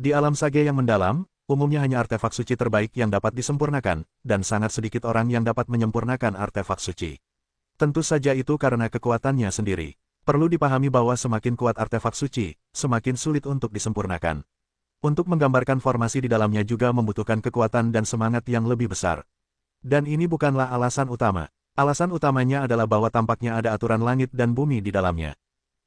Di alam sage yang mendalam, umumnya hanya artefak suci terbaik yang dapat disempurnakan, dan sangat sedikit orang yang dapat menyempurnakan artefak suci. Tentu saja itu karena kekuatannya sendiri. Perlu dipahami bahwa semakin kuat artefak suci, semakin sulit untuk disempurnakan. Untuk menggambarkan formasi di dalamnya juga membutuhkan kekuatan dan semangat yang lebih besar. Dan ini bukanlah alasan utama. Alasan utamanya adalah bahwa tampaknya ada aturan langit dan bumi di dalamnya.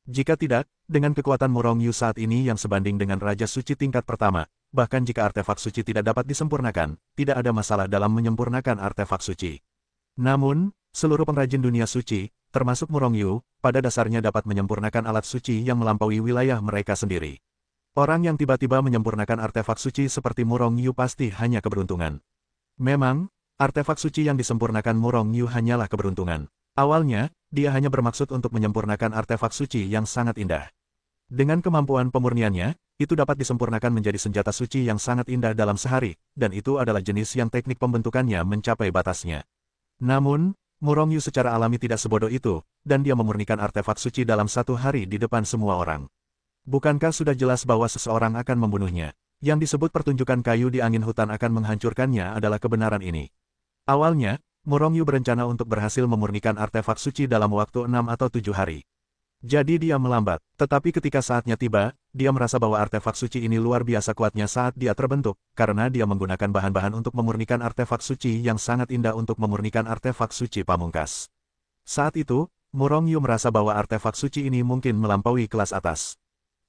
Jika tidak, dengan kekuatan Murong Yu saat ini yang sebanding dengan Raja Suci tingkat pertama, bahkan jika artefak suci tidak dapat disempurnakan, tidak ada masalah dalam menyempurnakan artefak suci. Namun, seluruh pengrajin dunia suci, termasuk Murong Yu, pada dasarnya dapat menyempurnakan alat suci yang melampaui wilayah mereka sendiri. Orang yang tiba-tiba menyempurnakan artefak suci seperti Murong Yu pasti hanya keberuntungan. Memang, artefak suci yang disempurnakan Murong Yu hanyalah keberuntungan. Awalnya, dia hanya bermaksud untuk menyempurnakan artefak suci yang sangat indah. Dengan kemampuan pemurniannya, itu dapat disempurnakan menjadi senjata suci yang sangat indah dalam sehari, dan itu adalah jenis yang teknik pembentukannya mencapai batasnya. Namun, Murong Yu secara alami tidak sebodoh itu, dan dia memurnikan artefak suci dalam satu hari di depan semua orang. Bukankah sudah jelas bahwa seseorang akan membunuhnya? Yang disebut pertunjukan kayu di angin hutan akan menghancurkannya adalah kebenaran ini. Awalnya, Murong Yu berencana untuk berhasil memurnikan artefak suci dalam waktu 6 atau 7 hari. Jadi dia melambat, tetapi ketika saatnya tiba, dia merasa bahwa artefak suci ini luar biasa kuatnya saat dia terbentuk, karena dia menggunakan bahan-bahan untuk memurnikan artefak suci yang sangat indah untuk memurnikan artefak suci pamungkas. Saat itu, Murong Yu merasa bahwa artefak suci ini mungkin melampaui kelas atas.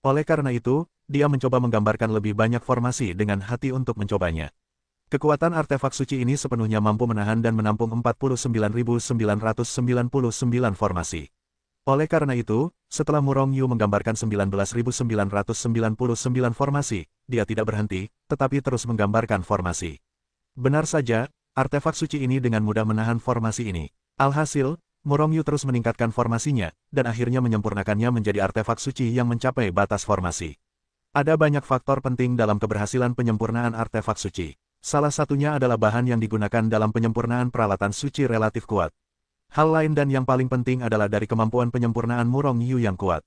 Oleh karena itu, dia mencoba menggambarkan lebih banyak formasi dengan hati untuk mencobanya. Kekuatan artefak suci ini sepenuhnya mampu menahan dan menampung 49.999 formasi. Oleh karena itu, setelah Murong Yu menggambarkan 19.999 formasi, dia tidak berhenti, tetapi terus menggambarkan formasi. Benar saja, artefak suci ini dengan mudah menahan formasi ini. Alhasil, Murong Yu terus meningkatkan formasinya, dan akhirnya menyempurnakannya menjadi artefak suci yang mencapai batas formasi. Ada banyak faktor penting dalam keberhasilan penyempurnaan artefak suci. Salah satunya adalah bahan yang digunakan dalam penyempurnaan peralatan suci relatif kuat. Hal lain dan yang paling penting adalah dari kemampuan penyempurnaan Murong Yu yang kuat.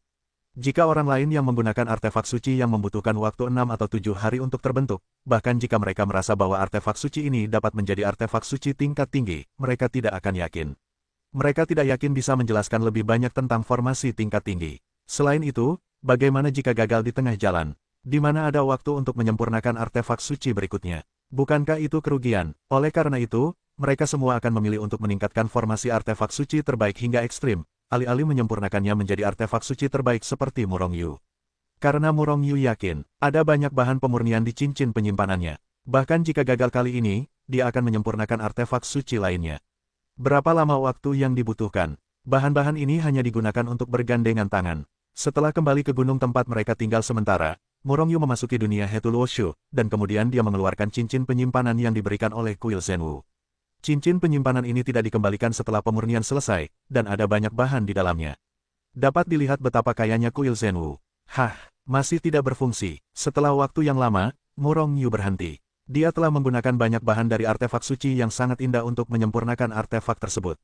Jika orang lain yang menggunakan artefak suci yang membutuhkan waktu 6 atau 7 hari untuk terbentuk, bahkan jika mereka merasa bahwa artefak suci ini dapat menjadi artefak suci tingkat tinggi, mereka tidak akan yakin. Mereka tidak yakin bisa menjelaskan lebih banyak tentang formasi tingkat tinggi. Selain itu, bagaimana jika gagal di tengah jalan? Di mana ada waktu untuk menyempurnakan artefak suci berikutnya? Bukankah itu kerugian? Oleh karena itu, mereka semua akan memilih untuk meningkatkan formasi artefak suci terbaik hingga ekstrim, alih-alih menyempurnakannya menjadi artefak suci terbaik seperti Murong Yu. Karena Murong Yu yakin, ada banyak bahan pemurnian di cincin penyimpanannya. Bahkan jika gagal kali ini, dia akan menyempurnakan artefak suci lainnya. Berapa lama waktu yang dibutuhkan? Bahan-bahan ini hanya digunakan untuk bergandengan tangan. Setelah kembali ke gunung tempat mereka tinggal sementara, Murong Yu memasuki dunia Hetuluoshu, dan kemudian dia mengeluarkan cincin penyimpanan yang diberikan oleh Kuil Zenwu. Cincin penyimpanan ini tidak dikembalikan setelah pemurnian selesai, dan ada banyak bahan di dalamnya. Dapat dilihat betapa kayanya Kuil Zenwu. Masih tidak berfungsi. Setelah waktu yang lama, Murong Yu berhenti. Dia telah menggunakan banyak bahan dari artefak suci yang sangat indah untuk menyempurnakan artefak tersebut.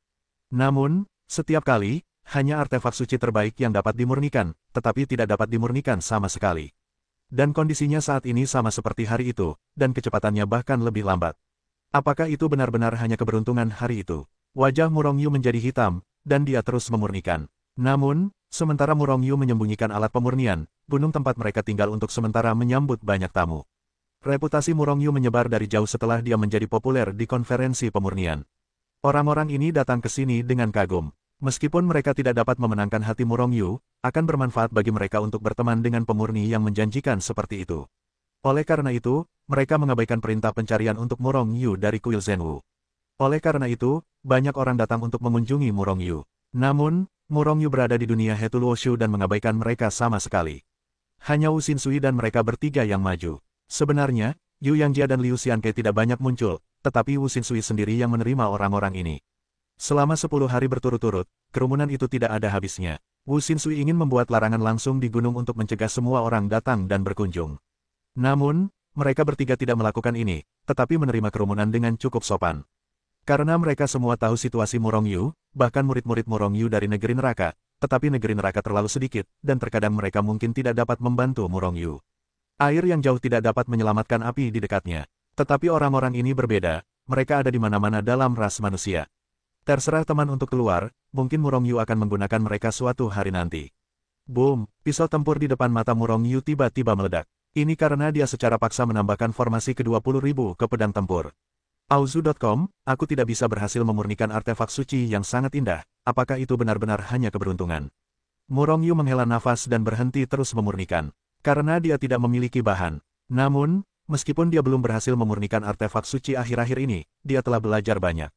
Namun, setiap kali, hanya artefak suci terbaik yang dapat dimurnikan, tetapi tidak dapat dimurnikan sama sekali. Dan kondisinya saat ini sama seperti hari itu, dan kecepatannya bahkan lebih lambat. Apakah itu benar-benar hanya keberuntungan hari itu? Wajah Murong Yu menjadi hitam, dan dia terus memurnikan. Namun, sementara Murong Yu menyembunyikan alat pemurnian, gunung tempat mereka tinggal untuk sementara menyambut banyak tamu. Reputasi Murong Yu menyebar dari jauh setelah dia menjadi populer di konferensi pemurnian. Orang-orang ini datang ke sini dengan kagum. Meskipun mereka tidak dapat memenangkan hati Murong Yu, akan bermanfaat bagi mereka untuk berteman dengan pemurni yang menjanjikan seperti itu. Oleh karena itu, mereka mengabaikan perintah pencarian untuk Murong Yu dari Kuil Zenwu. Oleh karena itu, banyak orang datang untuk mengunjungi Murong Yu. Namun, Murong Yu berada di dunia Hetuluoshu dan mengabaikan mereka sama sekali. Hanya Wu Xinsui dan mereka bertiga yang maju. Sebenarnya, Yu Yangjia dan Liu Xianke tidak banyak muncul, tetapi Wu Xinsui sendiri yang menerima orang-orang ini. Selama 10 hari berturut-turut, kerumunan itu tidak ada habisnya. Wu Xinsui ingin membuat larangan langsung di gunung untuk mencegah semua orang datang dan berkunjung. Namun, mereka bertiga tidak melakukan ini, tetapi menerima kerumunan dengan cukup sopan. Karena mereka semua tahu situasi Murong Yu, bahkan murid-murid Murong Yu dari negeri neraka, tetapi negeri neraka terlalu sedikit, dan terkadang mereka mungkin tidak dapat membantu Murong Yu. Air yang jauh tidak dapat menyelamatkan api di dekatnya. Tetapi orang-orang ini berbeda, mereka ada di mana-mana dalam ras manusia. Terserah teman untuk keluar, mungkin Murong Yu akan menggunakan mereka suatu hari nanti. Boom, pisau tempur di depan mata Murong Yu tiba-tiba meledak. Ini karena dia secara paksa menambahkan formasi ke-20.000 ke pedang tempur. Auzu.com, aku tidak bisa berhasil memurnikan artefak suci yang sangat indah, apakah itu benar-benar hanya keberuntungan? Murong Yu menghela nafas dan berhenti terus memurnikan. Karena dia tidak memiliki bahan. Namun, meskipun dia belum berhasil memurnikan artefak suci akhir-akhir ini, dia telah belajar banyak.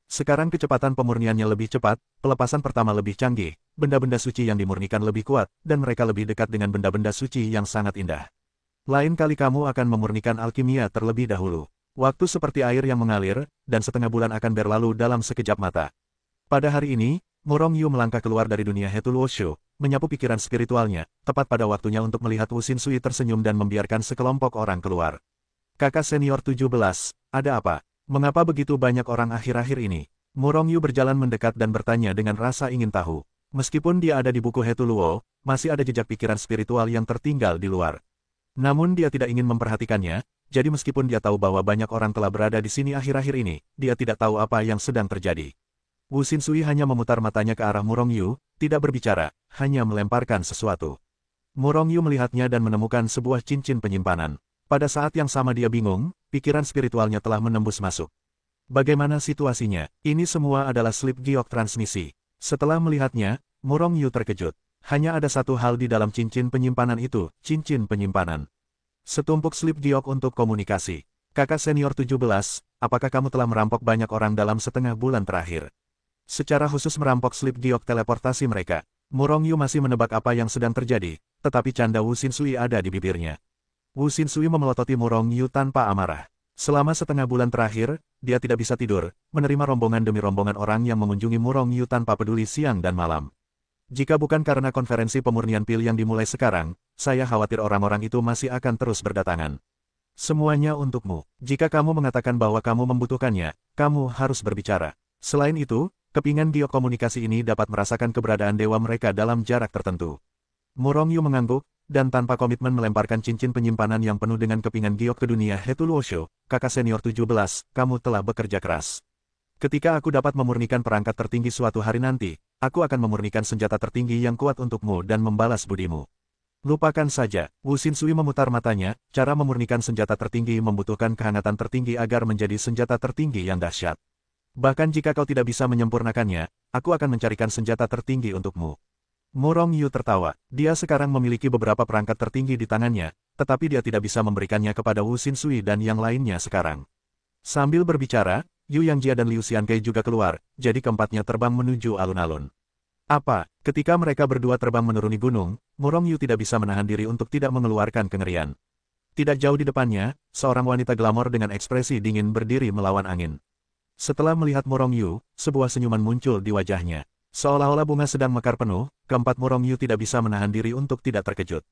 Sekarang kecepatan pemurniannya lebih cepat, pelepasan pertama lebih canggih, benda-benda suci yang dimurnikan lebih kuat, dan mereka lebih dekat dengan benda-benda suci yang sangat indah. Lain kali kamu akan memurnikan alkimia terlebih dahulu. Waktu seperti air yang mengalir, dan setengah bulan akan berlalu dalam sekejap mata. Pada hari ini, Murong Yu melangkah keluar dari dunia Hetuluoshu, menyapu pikiran spiritualnya, tepat pada waktunya untuk melihat Wu Xinsui tersenyum dan membiarkan sekelompok orang keluar. Kakak senior 17, ada apa? Mengapa begitu banyak orang akhir-akhir ini? Murong Yu berjalan mendekat dan bertanya dengan rasa ingin tahu. Meskipun dia ada di buku Hetuluo, masih ada jejak pikiran spiritual yang tertinggal di luar. Namun dia tidak ingin memperhatikannya, jadi meskipun dia tahu bahwa banyak orang telah berada di sini akhir-akhir ini, dia tidak tahu apa yang sedang terjadi. Wu Xinsui hanya memutar matanya ke arah Murong Yu, tidak berbicara, hanya melemparkan sesuatu. Murong Yu melihatnya dan menemukan sebuah cincin penyimpanan. Pada saat yang sama dia bingung, pikiran spiritualnya telah menembus masuk. Bagaimana situasinya? Ini semua adalah slip giok transmisi. Setelah melihatnya, Murong Yu terkejut. Hanya ada satu hal di dalam cincin penyimpanan itu, cincin penyimpanan. Setumpuk slip giok untuk komunikasi. Kakak senior 17, apakah kamu telah merampok banyak orang dalam setengah bulan terakhir? Secara khusus merampok slip giok teleportasi mereka. Murong Yu masih menebak apa yang sedang terjadi, tetapi canda Wu Xinsui ada di bibirnya. Wu Xinsui memelototi Murong Yu tanpa amarah. Selama setengah bulan terakhir, dia tidak bisa tidur, menerima rombongan demi rombongan orang yang mengunjungi Murong Yu tanpa peduli siang dan malam. Jika bukan karena konferensi pemurnian pil yang dimulai sekarang, saya khawatir orang-orang itu masih akan terus berdatangan. Semuanya untukmu. Jika kamu mengatakan bahwa kamu membutuhkannya, kamu harus berbicara. Selain itu, kepingan giok komunikasi ini dapat merasakan keberadaan dewa mereka dalam jarak tertentu. Murong Yu mengangguk, dan tanpa komitmen melemparkan cincin penyimpanan yang penuh dengan kepingan giok ke dunia Hetuluoshu. Kakak senior 17, kamu telah bekerja keras. Ketika aku dapat memurnikan perangkat tertinggi suatu hari nanti, aku akan memurnikan senjata tertinggi yang kuat untukmu dan membalas budimu. Lupakan saja, Wu Xinsui memutar matanya, cara memurnikan senjata tertinggi membutuhkan kehangatan tertinggi agar menjadi senjata tertinggi yang dahsyat. Bahkan jika kau tidak bisa menyempurnakannya, aku akan mencarikan senjata tertinggi untukmu. Murong Yu tertawa, dia sekarang memiliki beberapa perangkat tertinggi di tangannya, tetapi dia tidak bisa memberikannya kepada Wu Xinsui dan yang lainnya sekarang. Sambil berbicara, Yu Yangjia dan Liu Xiankai juga keluar, jadi keempatnya terbang menuju alun-alun. Apa? Ketika mereka berdua terbang menuruni gunung, Murong Yu tidak bisa menahan diri untuk tidak mengeluarkan kengerian. Tidak jauh di depannya, seorang wanita glamor dengan ekspresi dingin berdiri melawan angin. Setelah melihat Murong Yu, sebuah senyuman muncul di wajahnya. Seolah-olah bunga sedang mekar penuh, keempat Murong Yu tidak bisa menahan diri untuk tidak terkejut.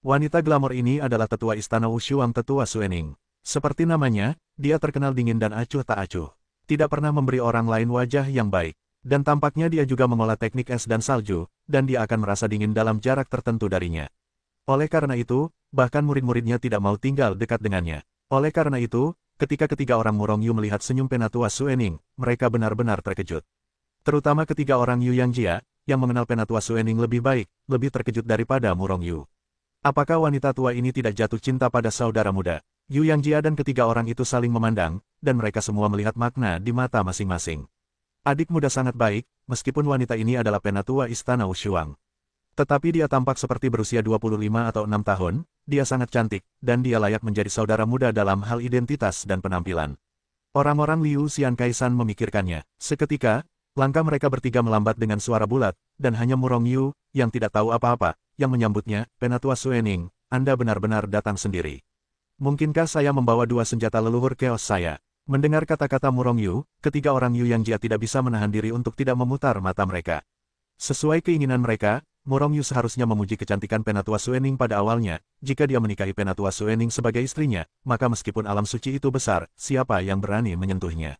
Wanita glamor ini adalah tetua istana Wushuang tetua Suening. Seperti namanya, dia terkenal dingin dan acuh tak acuh. Tidak pernah memberi orang lain wajah yang baik. Dan tampaknya dia juga mengolah teknik es dan salju, dan dia akan merasa dingin dalam jarak tertentu darinya. Oleh karena itu, bahkan murid-muridnya tidak mau tinggal dekat dengannya. Oleh karena itu, ketika ketiga orang Murong Yu melihat senyum Penatua Suening, mereka benar-benar terkejut. Terutama ketiga orang Yu Yangjia, yang mengenal Penatua Suening lebih baik, lebih terkejut daripada Murong Yu. Apakah wanita tua ini tidak jatuh cinta pada saudara muda? Yu Yangjia dan ketiga orang itu saling memandang, dan mereka semua melihat makna di mata masing-masing. Adik muda sangat baik, meskipun wanita ini adalah Penatua Istana Wushuang. Tetapi dia tampak seperti berusia 25 atau 6 tahun, dia sangat cantik, dan dia layak menjadi saudara muda dalam hal identitas dan penampilan. Orang-orang Liu Xiankai-san memikirkannya. Seketika, langkah mereka bertiga melambat dengan suara bulat, dan hanya Murong Yu, yang tidak tahu apa-apa, yang menyambutnya, Penatua Suening, Anda benar-benar datang sendiri. Mungkinkah saya membawa dua senjata leluhur keos saya? Mendengar kata-kata Murong Yu, ketiga orang Yu Yangjia tidak bisa menahan diri untuk tidak memutar mata mereka. Sesuai keinginan mereka, Murong Yu seharusnya memuji kecantikan Penatua Suening pada awalnya. Jika dia menikahi Penatua Suening sebagai istrinya, maka meskipun alam suci itu besar, siapa yang berani menyentuhnya?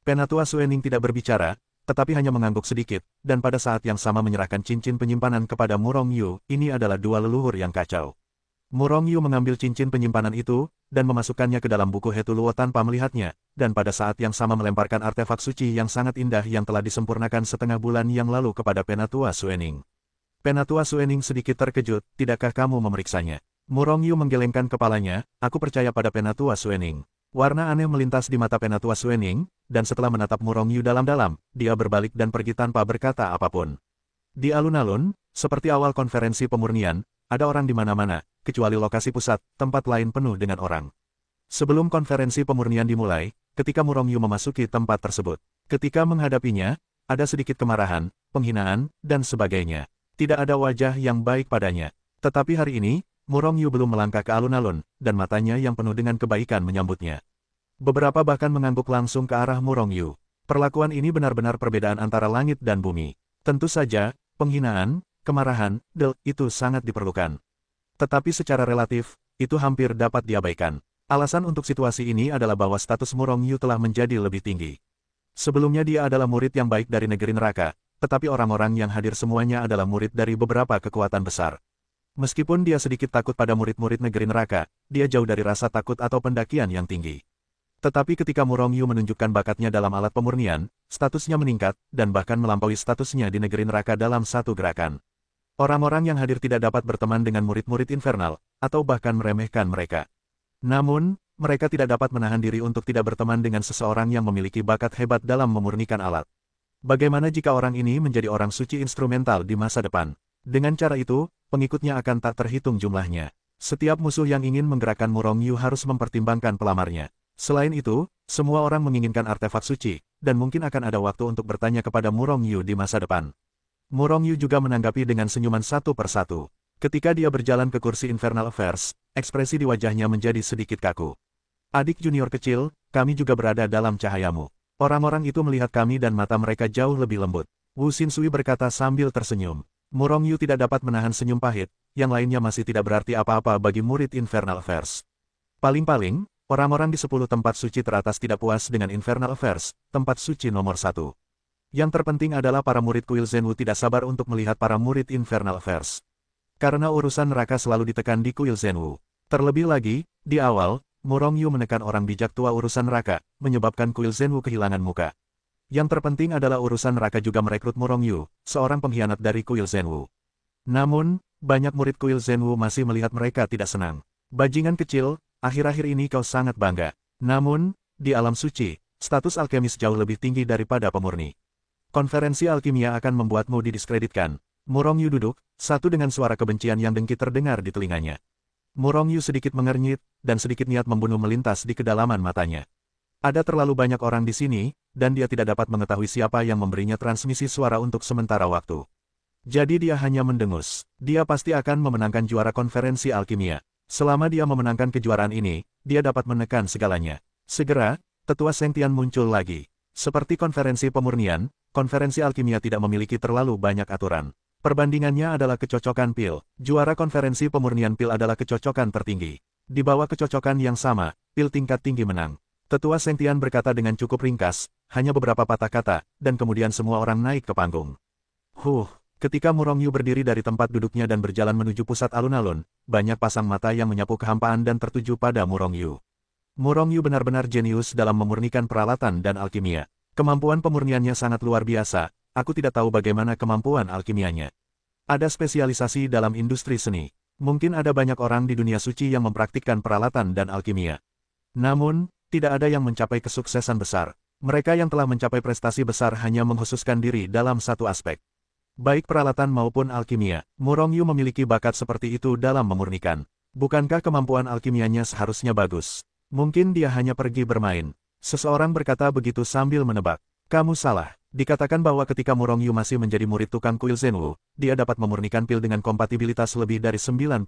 Penatua Suening tidak berbicara, tetapi hanya mengangguk sedikit, dan pada saat yang sama menyerahkan cincin penyimpanan kepada Murong Yu. Ini adalah dua leluhur yang kacau. Murong Yu mengambil cincin penyimpanan itu, dan memasukkannya ke dalam buku Hetuluo tanpa melihatnya, dan pada saat yang sama melemparkan artefak suci yang sangat indah yang telah disempurnakan setengah bulan yang lalu kepada Penatua Suening. Penatua Suening sedikit terkejut, tidakkah kamu memeriksanya? Murong Yu menggelengkan kepalanya, aku percaya pada Penatua Suening. Warna aneh melintas di mata Penatua Suening, dan setelah menatap Murong Yu dalam-dalam, dia berbalik dan pergi tanpa berkata apapun. Di alun-alun, seperti awal konferensi pemurnian, ada orang di mana-mana, kecuali lokasi pusat, tempat lain penuh dengan orang. Sebelum konferensi pemurnian dimulai, ketika Murong Yu memasuki tempat tersebut, ketika menghadapinya, ada sedikit kemarahan, penghinaan, dan sebagainya. Tidak ada wajah yang baik padanya. Tetapi hari ini, Murong Yu belum melangkah ke alun-alun, dan matanya yang penuh dengan kebaikan menyambutnya. Beberapa bahkan mengangguk langsung ke arah Murong Yu. Perlakuan ini benar-benar perbedaan antara langit dan bumi. Tentu saja, penghinaan, kemarahan, itu sangat diperlukan. Tetapi secara relatif, itu hampir dapat diabaikan. Alasan untuk situasi ini adalah bahwa status Murong Yu telah menjadi lebih tinggi. Sebelumnya dia adalah murid yang baik dari negeri neraka, tetapi orang-orang yang hadir semuanya adalah murid dari beberapa kekuatan besar. Meskipun dia sedikit takut pada murid-murid negeri neraka, dia jauh dari rasa takut atau pendakian yang tinggi. Tetapi ketika Murong Yu menunjukkan bakatnya dalam alat pemurnian, statusnya meningkat, dan bahkan melampaui statusnya di negeri neraka dalam satu gerakan. Orang-orang yang hadir tidak dapat berteman dengan murid-murid infernal, atau bahkan meremehkan mereka. Namun, mereka tidak dapat menahan diri untuk tidak berteman dengan seseorang yang memiliki bakat hebat dalam memurnikan alat. Bagaimana jika orang ini menjadi orang suci instrumental di masa depan? Dengan cara itu, pengikutnya akan tak terhitung jumlahnya. Setiap musuh yang ingin menggerakkan Murong Yu harus mempertimbangkan pelamarnya. Selain itu, semua orang menginginkan artefak suci, dan mungkin akan ada waktu untuk bertanya kepada Murong Yu di masa depan. Murong Yu juga menanggapi dengan senyuman satu persatu. Ketika dia berjalan ke kursi Infernal Affairs, ekspresi di wajahnya menjadi sedikit kaku. Adik junior kecil, kami juga berada dalam cahayamu. Orang-orang itu melihat kami dan mata mereka jauh lebih lembut. Wu Xinsui berkata sambil tersenyum. Murong Yu tidak dapat menahan senyum pahit, yang lainnya masih tidak berarti apa-apa bagi murid Infernal Affairs. Paling-paling, orang-orang di 10 tempat suci teratas tidak puas dengan Infernal Affairs, tempat suci nomor 1. Yang terpenting adalah para murid kuil Zenwu tidak sabar untuk melihat para murid Infernal Affairs. Karena urusan neraka selalu ditekan di kuil Zenwu. Terlebih lagi, di awal, Murong Yu menekan orang bijak tua urusan neraka, menyebabkan kuil Zenwu kehilangan muka. Yang terpenting adalah urusan neraka juga merekrut Murong Yu, seorang pengkhianat dari kuil Zenwu. Namun, banyak murid kuil Zenwu masih melihat mereka tidak senang. Bajingan kecil, akhir-akhir ini kau sangat bangga. Namun, di alam suci, status alkemis jauh lebih tinggi daripada pemurni. Konferensi alkimia akan membuatmu didiskreditkan. Murong Yu duduk, satu dengan suara kebencian yang dengki terdengar di telinganya. Murong Yu sedikit mengernyit, dan sedikit niat membunuh melintas di kedalaman matanya. Ada terlalu banyak orang di sini, dan dia tidak dapat mengetahui siapa yang memberinya transmisi suara untuk sementara waktu. Jadi dia hanya mendengus. Dia pasti akan memenangkan juara konferensi alkimia. Selama dia memenangkan kejuaraan ini, dia dapat menekan segalanya. Segera, tetua Sengtian muncul lagi. Seperti konferensi pemurnian, konferensi alkimia tidak memiliki terlalu banyak aturan. Perbandingannya adalah kecocokan pil. Juara konferensi pemurnian pil adalah kecocokan tertinggi. Di bawah kecocokan yang sama, pil tingkat tinggi menang. Tetua Sengtian berkata dengan cukup ringkas, hanya beberapa patah kata, dan kemudian semua orang naik ke panggung. Ketika Murong Yu berdiri dari tempat duduknya dan berjalan menuju pusat alun-alun, banyak pasang mata yang menyapu kehampaan dan tertuju pada Murong Yu. Murong Yu benar-benar jenius dalam memurnikan peralatan dan alkimia. Kemampuan pemurniannya sangat luar biasa, aku tidak tahu bagaimana kemampuan alkimianya. Ada spesialisasi dalam industri seni. Mungkin ada banyak orang di dunia suci yang mempraktikkan peralatan dan alkimia. Namun, tidak ada yang mencapai kesuksesan besar. Mereka yang telah mencapai prestasi besar hanya mengkhususkan diri dalam satu aspek. Baik peralatan maupun alkimia, Murong Yu memiliki bakat seperti itu dalam memurnikan. Bukankah kemampuan alkimianya seharusnya bagus? Mungkin dia hanya pergi bermain. Seseorang berkata begitu sambil menebak. Kamu salah. Dikatakan bahwa ketika Murong Yu masih menjadi murid tukang kuil Zenwu, dia dapat memurnikan pil dengan kompatibilitas lebih dari 90%.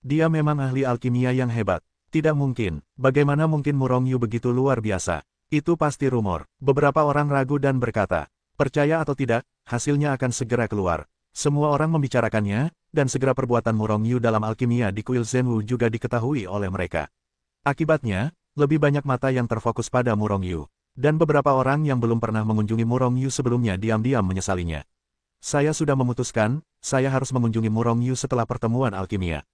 Dia memang ahli alkimia yang hebat. Tidak mungkin. Bagaimana mungkin Murong Yu begitu luar biasa? Itu pasti rumor. Beberapa orang ragu dan berkata, percaya atau tidak, hasilnya akan segera keluar. Semua orang membicarakannya, dan segera perbuatan Murong Yu dalam alkimia di kuil Zenwu juga diketahui oleh mereka. Akibatnya, lebih banyak mata yang terfokus pada Murong Yu. Dan beberapa orang yang belum pernah mengunjungi Murong Yu sebelumnya diam-diam menyesalinya. Saya sudah memutuskan, saya harus mengunjungi Murong Yu setelah pertemuan alkimia.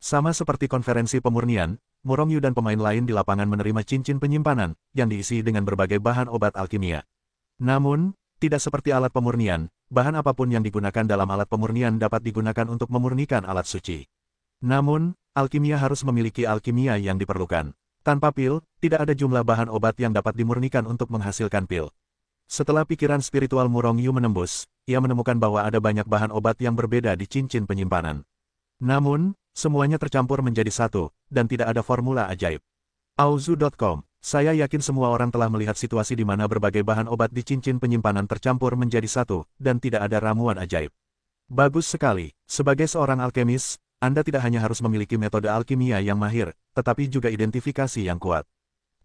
Sama seperti konferensi pemurnian, Murongyu dan pemain lain di lapangan menerima cincin penyimpanan, yang diisi dengan berbagai bahan obat alkimia. Namun, tidak seperti alat pemurnian, bahan apapun yang digunakan dalam alat pemurnian dapat digunakan untuk memurnikan alat suci. Namun, alkimia harus memiliki alkimia yang diperlukan. Tanpa pil, tidak ada jumlah bahan obat yang dapat dimurnikan untuk menghasilkan pil. Setelah pikiran spiritual Murongyu menembus, ia menemukan bahwa ada banyak bahan obat yang berbeda di cincin penyimpanan. Namun, semuanya tercampur menjadi satu, dan tidak ada formula ajaib. Auzu.com, saya yakin semua orang telah melihat situasi di mana berbagai bahan obat di cincin penyimpanan tercampur menjadi satu, dan tidak ada ramuan ajaib. Bagus sekali, sebagai seorang alkemis, Anda tidak hanya harus memiliki metode alkimia yang mahir, tetapi juga identifikasi yang kuat.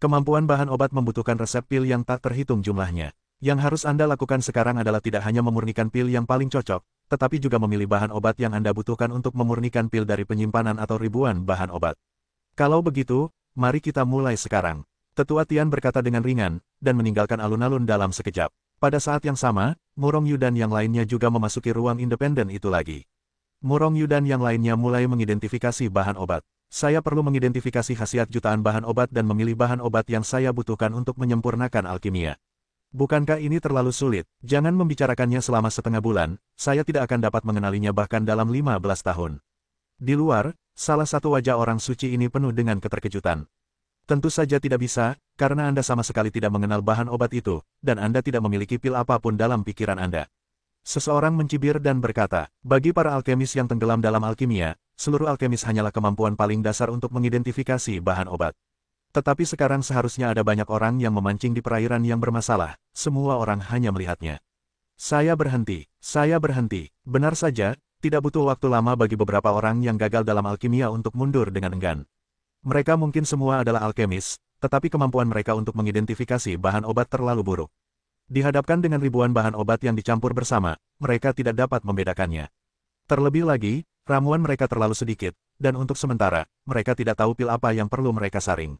Kemampuan bahan obat membutuhkan resep pil yang tak terhitung jumlahnya. Yang harus Anda lakukan sekarang adalah tidak hanya memurnikan pil yang paling cocok, tetapi juga memilih bahan obat yang Anda butuhkan untuk memurnikan pil dari penyimpanan atau ribuan bahan obat. Kalau begitu, mari kita mulai sekarang. Tetua Tian berkata dengan ringan, dan meninggalkan alun-alun dalam sekejap. Pada saat yang sama, Murongyu dan yang lainnya juga memasuki ruang independen itu lagi. Murongyu dan yang lainnya mulai mengidentifikasi bahan obat. Saya perlu mengidentifikasi khasiat jutaan bahan obat dan memilih bahan obat yang saya butuhkan untuk menyempurnakan alkimia. Bukankah ini terlalu sulit? Jangan membicarakannya selama setengah bulan, saya tidak akan dapat mengenalinya bahkan dalam 15 tahun. Di luar, salah satu wajah orang suci ini penuh dengan keterkejutan. Tentu saja tidak bisa, karena Anda sama sekali tidak mengenal bahan obat itu, dan Anda tidak memiliki pil apapun dalam pikiran Anda. Seseorang mencibir dan berkata, bagi para alkemis yang tenggelam dalam alkimia, seluruh alkemis hanyalah kemampuan paling dasar untuk mengidentifikasi bahan obat. Tetapi sekarang seharusnya ada banyak orang yang memancing di perairan yang bermasalah, semua orang hanya melihatnya. Saya berhenti, benar saja, tidak butuh waktu lama bagi beberapa orang yang gagal dalam alkimia untuk mundur dengan enggan. Mereka mungkin semua adalah alkemis, tetapi kemampuan mereka untuk mengidentifikasi bahan obat terlalu buruk. Dihadapkan dengan ribuan bahan obat yang dicampur bersama, mereka tidak dapat membedakannya. Terlebih lagi, ramuan mereka terlalu sedikit, dan untuk sementara, mereka tidak tahu pil apa yang perlu mereka saring.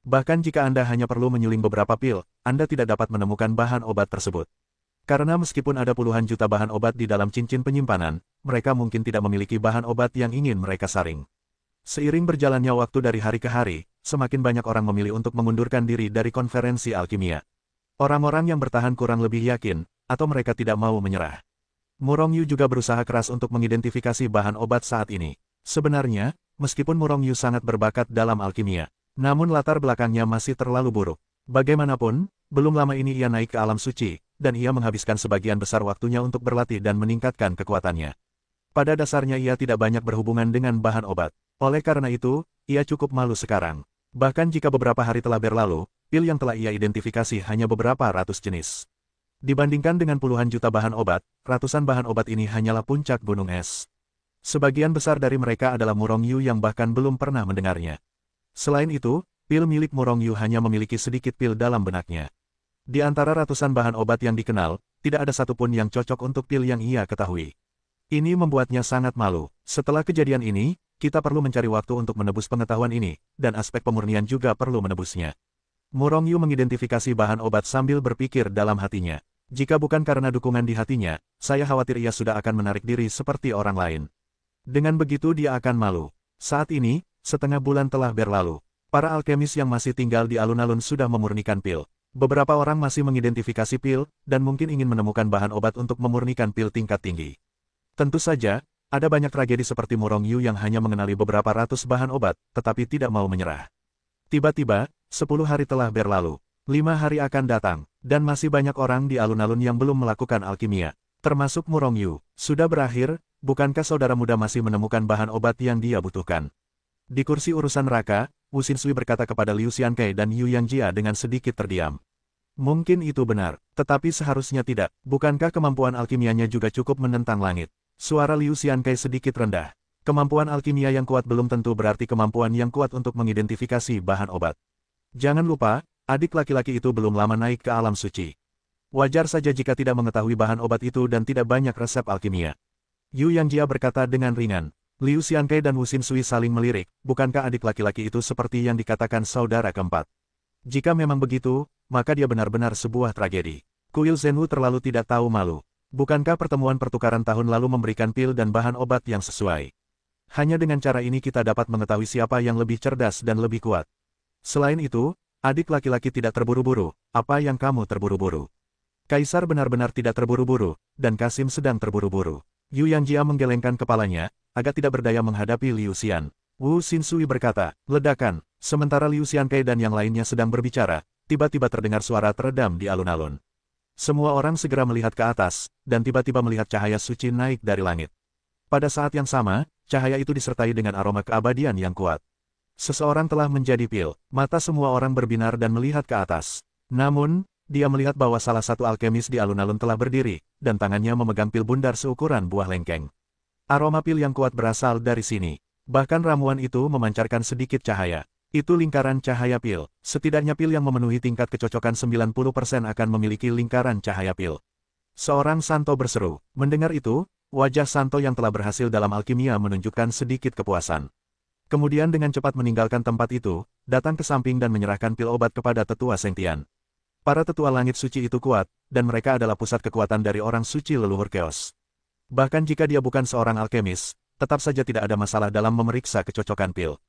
Bahkan jika Anda hanya perlu menyuling beberapa pil, Anda tidak dapat menemukan bahan obat tersebut. Karena meskipun ada puluhan juta bahan obat di dalam cincin penyimpanan, mereka mungkin tidak memiliki bahan obat yang ingin mereka saring. Seiring berjalannya waktu dari hari ke hari, semakin banyak orang memilih untuk mengundurkan diri dari konferensi alkimia. Orang-orang yang bertahan kurang lebih yakin, atau mereka tidak mau menyerah. Murongyu juga berusaha keras untuk mengidentifikasi bahan obat saat ini. Sebenarnya, meskipun Murongyu sangat berbakat dalam alkimia, namun latar belakangnya masih terlalu buruk. Bagaimanapun, belum lama ini ia naik ke alam suci, dan ia menghabiskan sebagian besar waktunya untuk berlatih dan meningkatkan kekuatannya. Pada dasarnya ia tidak banyak berhubungan dengan bahan obat. Oleh karena itu, ia cukup malu sekarang. Bahkan jika beberapa hari telah berlalu, pil yang telah ia identifikasi hanya beberapa ratus jenis. Dibandingkan dengan puluhan juta bahan obat, ratusan bahan obat ini hanyalah puncak gunung es. Sebagian besar dari mereka adalah Murongyu yang bahkan belum pernah mendengarnya. Selain itu, pil milik Murongyu hanya memiliki sedikit pil dalam benaknya. Di antara ratusan bahan obat yang dikenal, tidak ada satupun yang cocok untuk pil yang ia ketahui. Ini membuatnya sangat malu. Setelah kejadian ini, kita perlu mencari waktu untuk menebus pengetahuan ini, dan aspek pemurnian juga perlu menebusnya. Murongyu mengidentifikasi bahan obat sambil berpikir dalam hatinya. Jika bukan karena dukungan di hatinya, saya khawatir ia sudah akan menarik diri seperti orang lain. Dengan begitu dia akan malu. Saat ini, setengah bulan telah berlalu. Para alkemis yang masih tinggal di alun-alun sudah memurnikan pil. Beberapa orang masih mengidentifikasi pil, dan mungkin ingin menemukan bahan obat untuk memurnikan pil tingkat tinggi. Tentu saja, ada banyak tragedi seperti Murongyu yang hanya mengenali beberapa ratus bahan obat, tetapi tidak mau menyerah. Tiba-tiba, 10 hari telah berlalu. 5 hari akan datang, dan masih banyak orang di alun-alun yang belum melakukan alkimia. Termasuk Murongyu. Sudah berakhir, bukankah saudara muda masih menemukan bahan obat yang dia butuhkan? Di kursi urusan neraka, Wu Xinsui berkata kepada Liu Xiankei dan Yu Yangjia dengan sedikit terdiam. Mungkin itu benar, tetapi seharusnya tidak. Bukankah kemampuan alkimianya juga cukup menentang langit? Suara Liu Xiankei sedikit rendah. Kemampuan alkimia yang kuat belum tentu berarti kemampuan yang kuat untuk mengidentifikasi bahan obat. Jangan lupa, adik laki-laki itu belum lama naik ke alam suci. Wajar saja jika tidak mengetahui bahan obat itu dan tidak banyak resep alkimia. Yu Yangjia berkata dengan ringan. Liu Xiankei dan Wu Xinsui saling melirik, bukankah adik laki-laki itu seperti yang dikatakan saudara keempat? Jika memang begitu, maka dia benar-benar sebuah tragedi. Kuil Zhenwu terlalu tidak tahu malu. Bukankah pertemuan pertukaran tahun lalu memberikan pil dan bahan obat yang sesuai? Hanya dengan cara ini kita dapat mengetahui siapa yang lebih cerdas dan lebih kuat. Selain itu, adik laki-laki tidak terburu-buru, apa yang kamu terburu-buru? Kaisar benar-benar tidak terburu-buru, dan Kasim sedang terburu-buru. Yu Yangjia menggelengkan kepalanya, agak tidak berdaya menghadapi Liu Xian. Wu Xinsui berkata, ledakan, sementara Liu Xiankai dan yang lainnya sedang berbicara, tiba-tiba terdengar suara teredam di alun-alun. Semua orang segera melihat ke atas, dan tiba-tiba melihat cahaya suci naik dari langit. Pada saat yang sama, cahaya itu disertai dengan aroma keabadian yang kuat. Seseorang telah menjadi pil, mata semua orang berbinar dan melihat ke atas. Namun, dia melihat bahwa salah satu alkemis di alun-alun telah berdiri, dan tangannya memegang pil bundar seukuran buah lengkeng. Aroma pil yang kuat berasal dari sini. Bahkan ramuan itu memancarkan sedikit cahaya. Itu lingkaran cahaya pil. Setidaknya pil yang memenuhi tingkat kecocokan 90% akan memiliki lingkaran cahaya pil. Seorang Santo berseru. Mendengar itu, wajah Santo yang telah berhasil dalam alkimia menunjukkan sedikit kepuasan. Kemudian dengan cepat meninggalkan tempat itu, datang ke samping dan menyerahkan pil obat kepada tetua Sengtian. Para tetua langit suci itu kuat, dan mereka adalah pusat kekuatan dari orang suci leluhur Chaos. Bahkan jika dia bukan seorang alkemis, tetap saja tidak ada masalah dalam memeriksa kecocokan pil.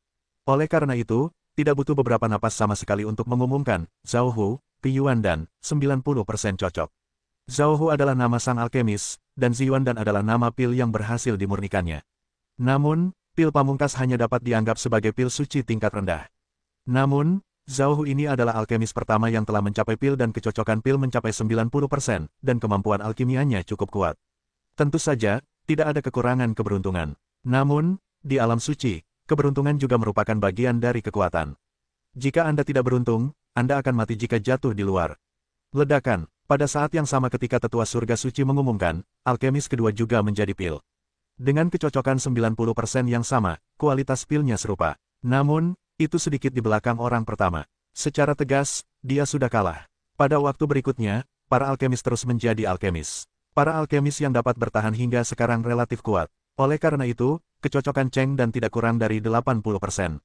Oleh karena itu, tidak butuh beberapa napas sama sekali untuk mengumumkan, Zhao Hu, Ziyuan dan 90% cocok. Zhao Hu adalah nama sang alkemis, dan Ziyuan dan adalah nama pil yang berhasil dimurnikannya. Namun, pil pamungkas hanya dapat dianggap sebagai pil suci tingkat rendah. Namun, Zhao Hu ini adalah alkemis pertama yang telah mencapai pil dan kecocokan pil mencapai 90%, dan kemampuan alkimianya cukup kuat. Tentu saja, tidak ada kekurangan keberuntungan. Namun, di alam suci, keberuntungan juga merupakan bagian dari kekuatan. Jika Anda tidak beruntung, Anda akan mati jika jatuh di luar. Ledakan, pada saat yang sama ketika tetua surga suci mengumumkan, alkemis kedua juga menjadi pil. Dengan kecocokan 90% yang sama, kualitas pilnya serupa. Namun, itu sedikit di belakang orang pertama. Secara tegas, dia sudah kalah. Pada waktu berikutnya, para alkemis terus menjadi alkemis. Para alkemis yang dapat bertahan hingga sekarang relatif kuat. Oleh karena itu, kecocokan Cheng dan tidak kurang dari 80%.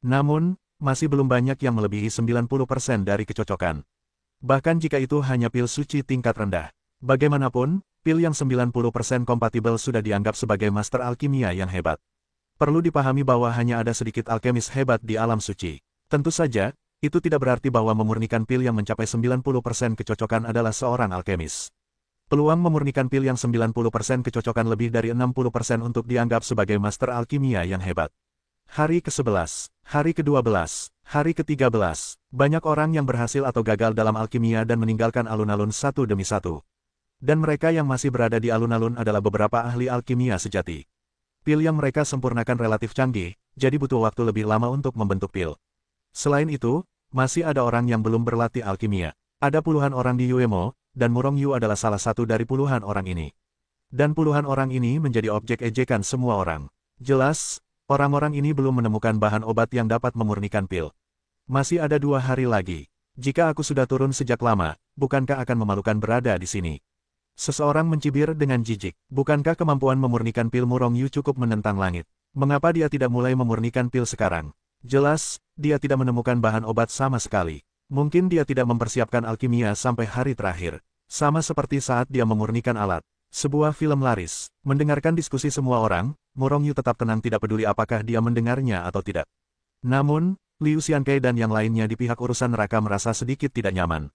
Namun, masih belum banyak yang melebihi 90% dari kecocokan. Bahkan jika itu hanya pil suci tingkat rendah. Bagaimanapun, pil yang 90% kompatibel sudah dianggap sebagai master alkimia yang hebat. Perlu dipahami bahwa hanya ada sedikit alkemis hebat di alam suci. Tentu saja, itu tidak berarti bahwa memurnikan pil yang mencapai 90% kecocokan adalah seorang alkemis. Peluang memurnikan pil yang 90% kecocokan lebih dari 60% untuk dianggap sebagai master alkimia yang hebat. Hari ke-11, hari ke-12, hari ke-13, banyak orang yang berhasil atau gagal dalam alkimia dan meninggalkan alun-alun satu demi satu. Dan mereka yang masih berada di alun-alun adalah beberapa ahli alkimia sejati. Pil yang mereka sempurnakan relatif canggih, jadi butuh waktu lebih lama untuk membentuk pil. Selain itu, masih ada orang yang belum berlatih alkimia. Ada puluhan orang di Yuemo, dan Murong Yu adalah salah satu dari puluhan orang ini. Dan puluhan orang ini menjadi objek ejekan semua orang. Jelas, orang-orang ini belum menemukan bahan obat yang dapat memurnikan pil. Masih ada 2 hari lagi. Jika aku sudah turun sejak lama, bukankah akan memalukan berada di sini? Seseorang mencibir dengan jijik. Bukankah kemampuan memurnikan pil Murong Yu cukup menentang langit? Mengapa dia tidak mulai memurnikan pil sekarang? Jelas, dia tidak menemukan bahan obat sama sekali. Mungkin dia tidak mempersiapkan alkimia sampai hari terakhir. Sama seperti saat dia memurnikan alat. Sebuah film laris. Mendengarkan diskusi semua orang, Murong Yu tetap tenang tidak peduli apakah dia mendengarnya atau tidak. Namun, Liu Xiankai dan yang lainnya di pihak urusan neraka merasa sedikit tidak nyaman.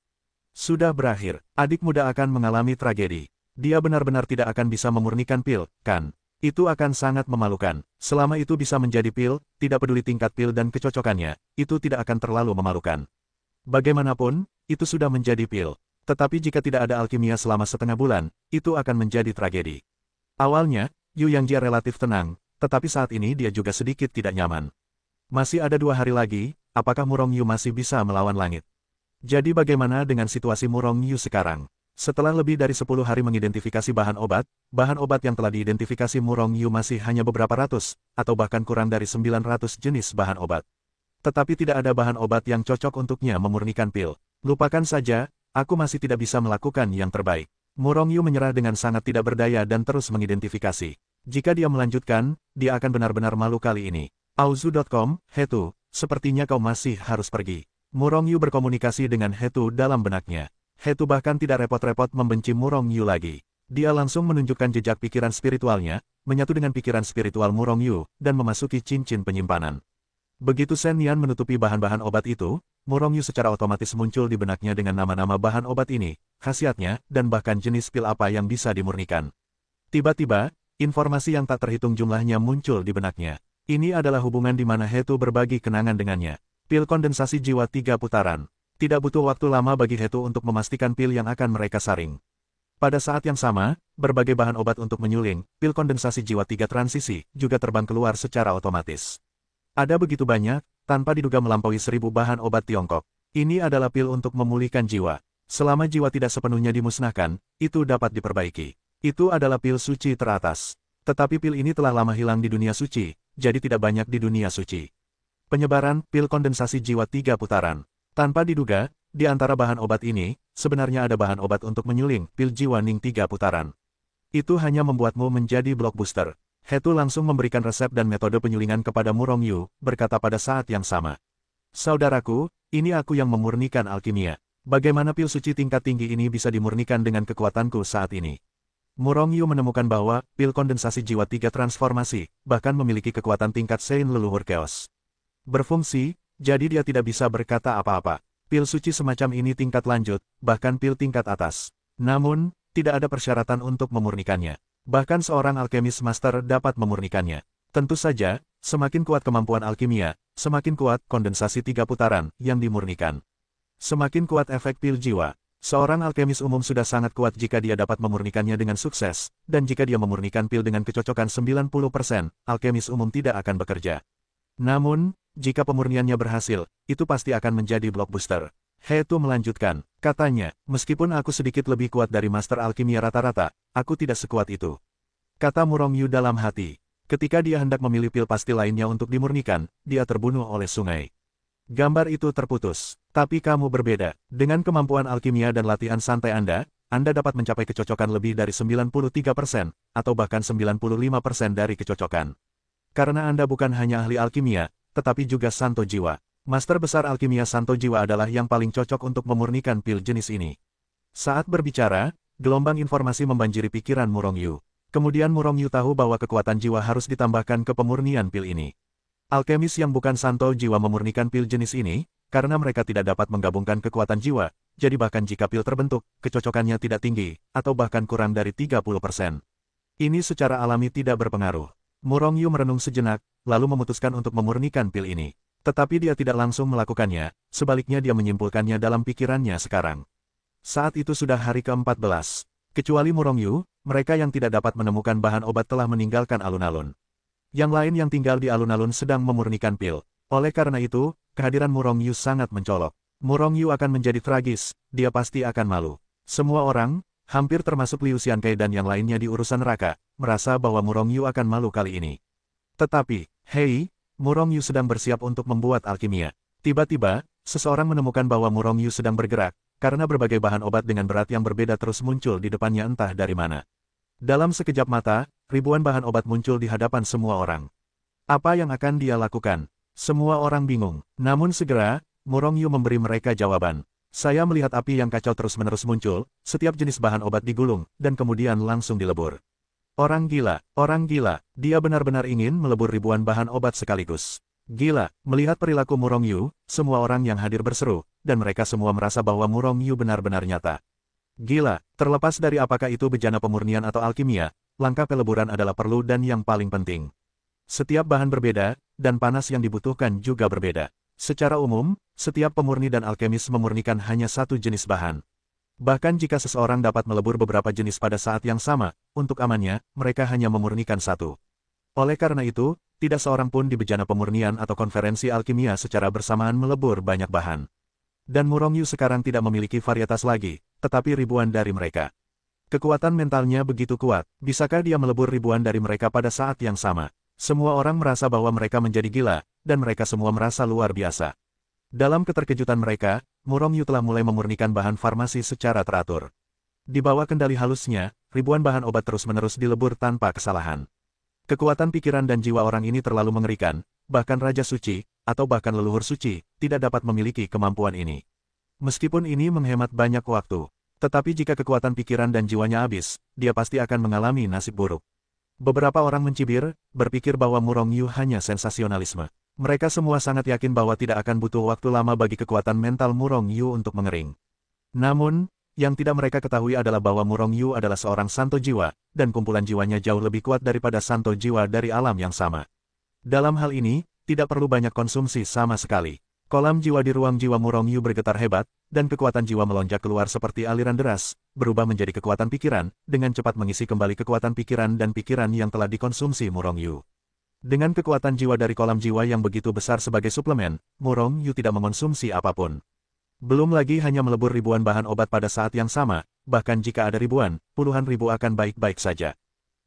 Sudah berakhir, adik muda akan mengalami tragedi. Dia benar-benar tidak akan bisa memurnikan pil, kan? Itu akan sangat memalukan. Selama itu bisa menjadi pil, tidak peduli tingkat pil dan kecocokannya, itu tidak akan terlalu memalukan. Bagaimanapun, itu sudah menjadi pil. Tetapi jika tidak ada alkimia selama setengah bulan, itu akan menjadi tragedi. Awalnya, Yu Yangjia relatif tenang, tetapi saat ini dia juga sedikit tidak nyaman. Masih ada 2 hari lagi, apakah Murong Yu masih bisa melawan langit? Jadi bagaimana dengan situasi Murong Yu sekarang? Setelah lebih dari 10 hari mengidentifikasi bahan obat yang telah diidentifikasi Murong Yu masih hanya beberapa ratus, atau bahkan kurang dari 900 jenis bahan obat. Tetapi tidak ada bahan obat yang cocok untuknya memurnikan pil. Lupakan saja, aku masih tidak bisa melakukan yang terbaik. Murong Yu menyerah dengan sangat tidak berdaya dan terus mengidentifikasi. Jika dia melanjutkan, dia akan benar-benar malu kali ini. Auzu.com, Hetu, sepertinya kau masih harus pergi. Murong Yu berkomunikasi dengan Hetu dalam benaknya. Hetu bahkan tidak repot-repot membenci Murong Yu lagi. Dia langsung menunjukkan jejak pikiran spiritualnya, menyatu dengan pikiran spiritual Murong Yu, dan memasuki cincin penyimpanan. Begitu Shen Nian menutupi bahan-bahan obat itu, Murong Yu secara otomatis muncul di benaknya dengan nama-nama bahan obat ini, khasiatnya, dan bahkan jenis pil apa yang bisa dimurnikan. Tiba-tiba, informasi yang tak terhitung jumlahnya muncul di benaknya. Ini adalah hubungan di mana Hetu berbagi kenangan dengannya. Pil kondensasi jiwa 3 putaran. Tidak butuh waktu lama bagi Hetu untuk memastikan pil yang akan mereka saring. Pada saat yang sama, berbagai bahan obat untuk menyuling, pil kondensasi jiwa 3 transisi, juga terbang keluar secara otomatis. Ada begitu banyak, tanpa diduga melampaui 1000 bahan obat Tiongkok. Ini adalah pil untuk memulihkan jiwa. Selama jiwa tidak sepenuhnya dimusnahkan, itu dapat diperbaiki. Itu adalah pil suci teratas. Tetapi pil ini telah lama hilang di dunia suci, jadi tidak banyak di dunia suci. Penyebaran pil kondensasi jiwa 3 putaran. Tanpa diduga, di antara bahan obat ini, sebenarnya ada bahan obat untuk menyuling pil jiwa Ning 3 putaran. Itu hanya membuatmu menjadi blockbuster. Hetu langsung memberikan resep dan metode penyulingan kepada Murong Yu, berkata pada saat yang sama. Saudaraku, ini aku yang memurnikan alkimia. Bagaimana pil suci tingkat tinggi ini bisa dimurnikan dengan kekuatanku saat ini? Murong Yu menemukan bahwa pil kondensasi jiwa 3 transformasi, bahkan memiliki kekuatan tingkat Sein leluhur Chaos. Berfungsi, jadi dia tidak bisa berkata apa-apa. Pil suci semacam ini tingkat lanjut, bahkan pil tingkat atas. Namun, tidak ada persyaratan untuk memurnikannya. Bahkan seorang alkemis master dapat memurnikannya. Tentu saja, semakin kuat kemampuan alkimia, semakin kuat kondensasi 3 putaran yang dimurnikan. Semakin kuat efek pil jiwa. Seorang alkemis umum sudah sangat kuat jika dia dapat memurnikannya dengan sukses, dan jika dia memurnikan pil dengan kecocokan 90%, alkemis umum tidak akan bekerja. Namun, jika pemurniannya berhasil, itu pasti akan menjadi blockbuster. Hetu melanjutkan, katanya, meskipun aku sedikit lebih kuat dari master alkimia rata-rata, aku tidak sekuat itu. Kata Murong Yu dalam hati. Ketika dia hendak memilih pil pasti lainnya untuk dimurnikan, dia terbunuh oleh sungai. Gambar itu terputus. Tapi kamu berbeda. Dengan kemampuan alkimia dan latihan santai Anda dapat mencapai kecocokan lebih dari 93%, atau bahkan 95% dari kecocokan. Karena Anda bukan hanya ahli alkimia, tetapi juga santo jiwa. Master besar alkimia santo jiwa adalah yang paling cocok untuk memurnikan pil jenis ini. Saat berbicara, gelombang informasi membanjiri pikiran Murong Yu. Kemudian Murong Yu tahu bahwa kekuatan jiwa harus ditambahkan ke pemurnian pil ini. Alkemis yang bukan santo jiwa memurnikan pil jenis ini, karena mereka tidak dapat menggabungkan kekuatan jiwa, jadi bahkan jika pil terbentuk, kecocokannya tidak tinggi, atau bahkan kurang dari 30%. Ini secara alami tidak berpengaruh. Murong Yu merenung sejenak, lalu memutuskan untuk memurnikan pil ini. Tetapi dia tidak langsung melakukannya, sebaliknya dia menyimpulkannya dalam pikirannya sekarang. Saat itu sudah hari ke-14. Kecuali Murong Yu, mereka yang tidak dapat menemukan bahan obat telah meninggalkan alun-alun. Yang lain yang tinggal di alun-alun sedang memurnikan pil. Oleh karena itu, kehadiran Murong Yu sangat mencolok. Murong Yu akan menjadi tragis, dia pasti akan malu. Semua orang, hampir termasuk Liu Xiankai dan yang lainnya di urusan neraka, merasa bahwa Murong Yu akan malu kali ini. Tetapi, hei, Murong Yu sedang bersiap untuk membuat alkimia. Tiba-tiba, seseorang menemukan bahwa Murong Yu sedang bergerak, karena berbagai bahan obat dengan berat yang berbeda terus muncul di depannya entah dari mana. Dalam sekejap mata, ribuan bahan obat muncul di hadapan semua orang. Apa yang akan dia lakukan? Semua orang bingung. Namun segera, Murong Yu memberi mereka jawaban. Saya melihat api yang kacau terus-menerus muncul, setiap jenis bahan obat digulung, dan kemudian langsung dilebur. Orang gila, dia benar-benar ingin melebur ribuan bahan obat sekaligus. Gila, melihat perilaku Murong Yu, semua orang yang hadir berseru, dan mereka semua merasa bahwa Murong Yu benar-benar nyata. Gila, terlepas dari apakah itu bejana pemurnian atau alkimia, langkah peleburan adalah perlu dan yang paling penting. Setiap bahan berbeda, dan panas yang dibutuhkan juga berbeda. Secara umum, setiap pemurni dan alkemis memurnikan hanya satu jenis bahan. Bahkan jika seseorang dapat melebur beberapa jenis pada saat yang sama, untuk amannya, mereka hanya memurnikan satu. Oleh karena itu, tidak seorang pun di bejana pemurnian atau konferensi alkimia secara bersamaan melebur banyak bahan. Dan Murong Yu sekarang tidak memiliki varietas lagi, tetapi ribuan dari mereka. Kekuatan mentalnya begitu kuat, bisakah dia melebur ribuan dari mereka pada saat yang sama? Semua orang merasa bahwa mereka menjadi gila, dan mereka semua merasa luar biasa. Dalam keterkejutan mereka, Murong Yu telah mulai memurnikan bahan farmasi secara teratur. Di bawah kendali halusnya, ribuan bahan obat terus-menerus dilebur tanpa kesalahan. Kekuatan pikiran dan jiwa orang ini terlalu mengerikan, bahkan Raja Suci, atau bahkan leluhur suci, tidak dapat memiliki kemampuan ini. Meskipun ini menghemat banyak waktu, Tetapi jika kekuatan pikiran dan jiwanya habis, dia pasti akan mengalami nasib buruk. Beberapa orang mencibir, berpikir bahwa Murong Yu hanya sensasionalisme. Mereka semua sangat yakin bahwa tidak akan butuh waktu lama bagi kekuatan mental Murong Yu untuk mengering. Namun, yang tidak mereka ketahui adalah bahwa Murong Yu adalah seorang santo jiwa, dan kumpulan jiwanya jauh lebih kuat daripada santo jiwa dari alam yang sama. Dalam hal ini, tidak perlu banyak konsumsi sama sekali. Kolam jiwa di ruang jiwa Murong Yu bergetar hebat, dan kekuatan jiwa melonjak keluar seperti aliran deras, berubah menjadi kekuatan pikiran, dengan cepat mengisi kembali kekuatan pikiran dan pikiran yang telah dikonsumsi Murong Yu. Dengan kekuatan jiwa dari kolam jiwa yang begitu besar sebagai suplemen, Murong Yu tidak mengonsumsi apapun. Belum lagi hanya melebur ribuan bahan obat pada saat yang sama, bahkan jika ada ribuan, puluhan ribu akan baik-baik saja.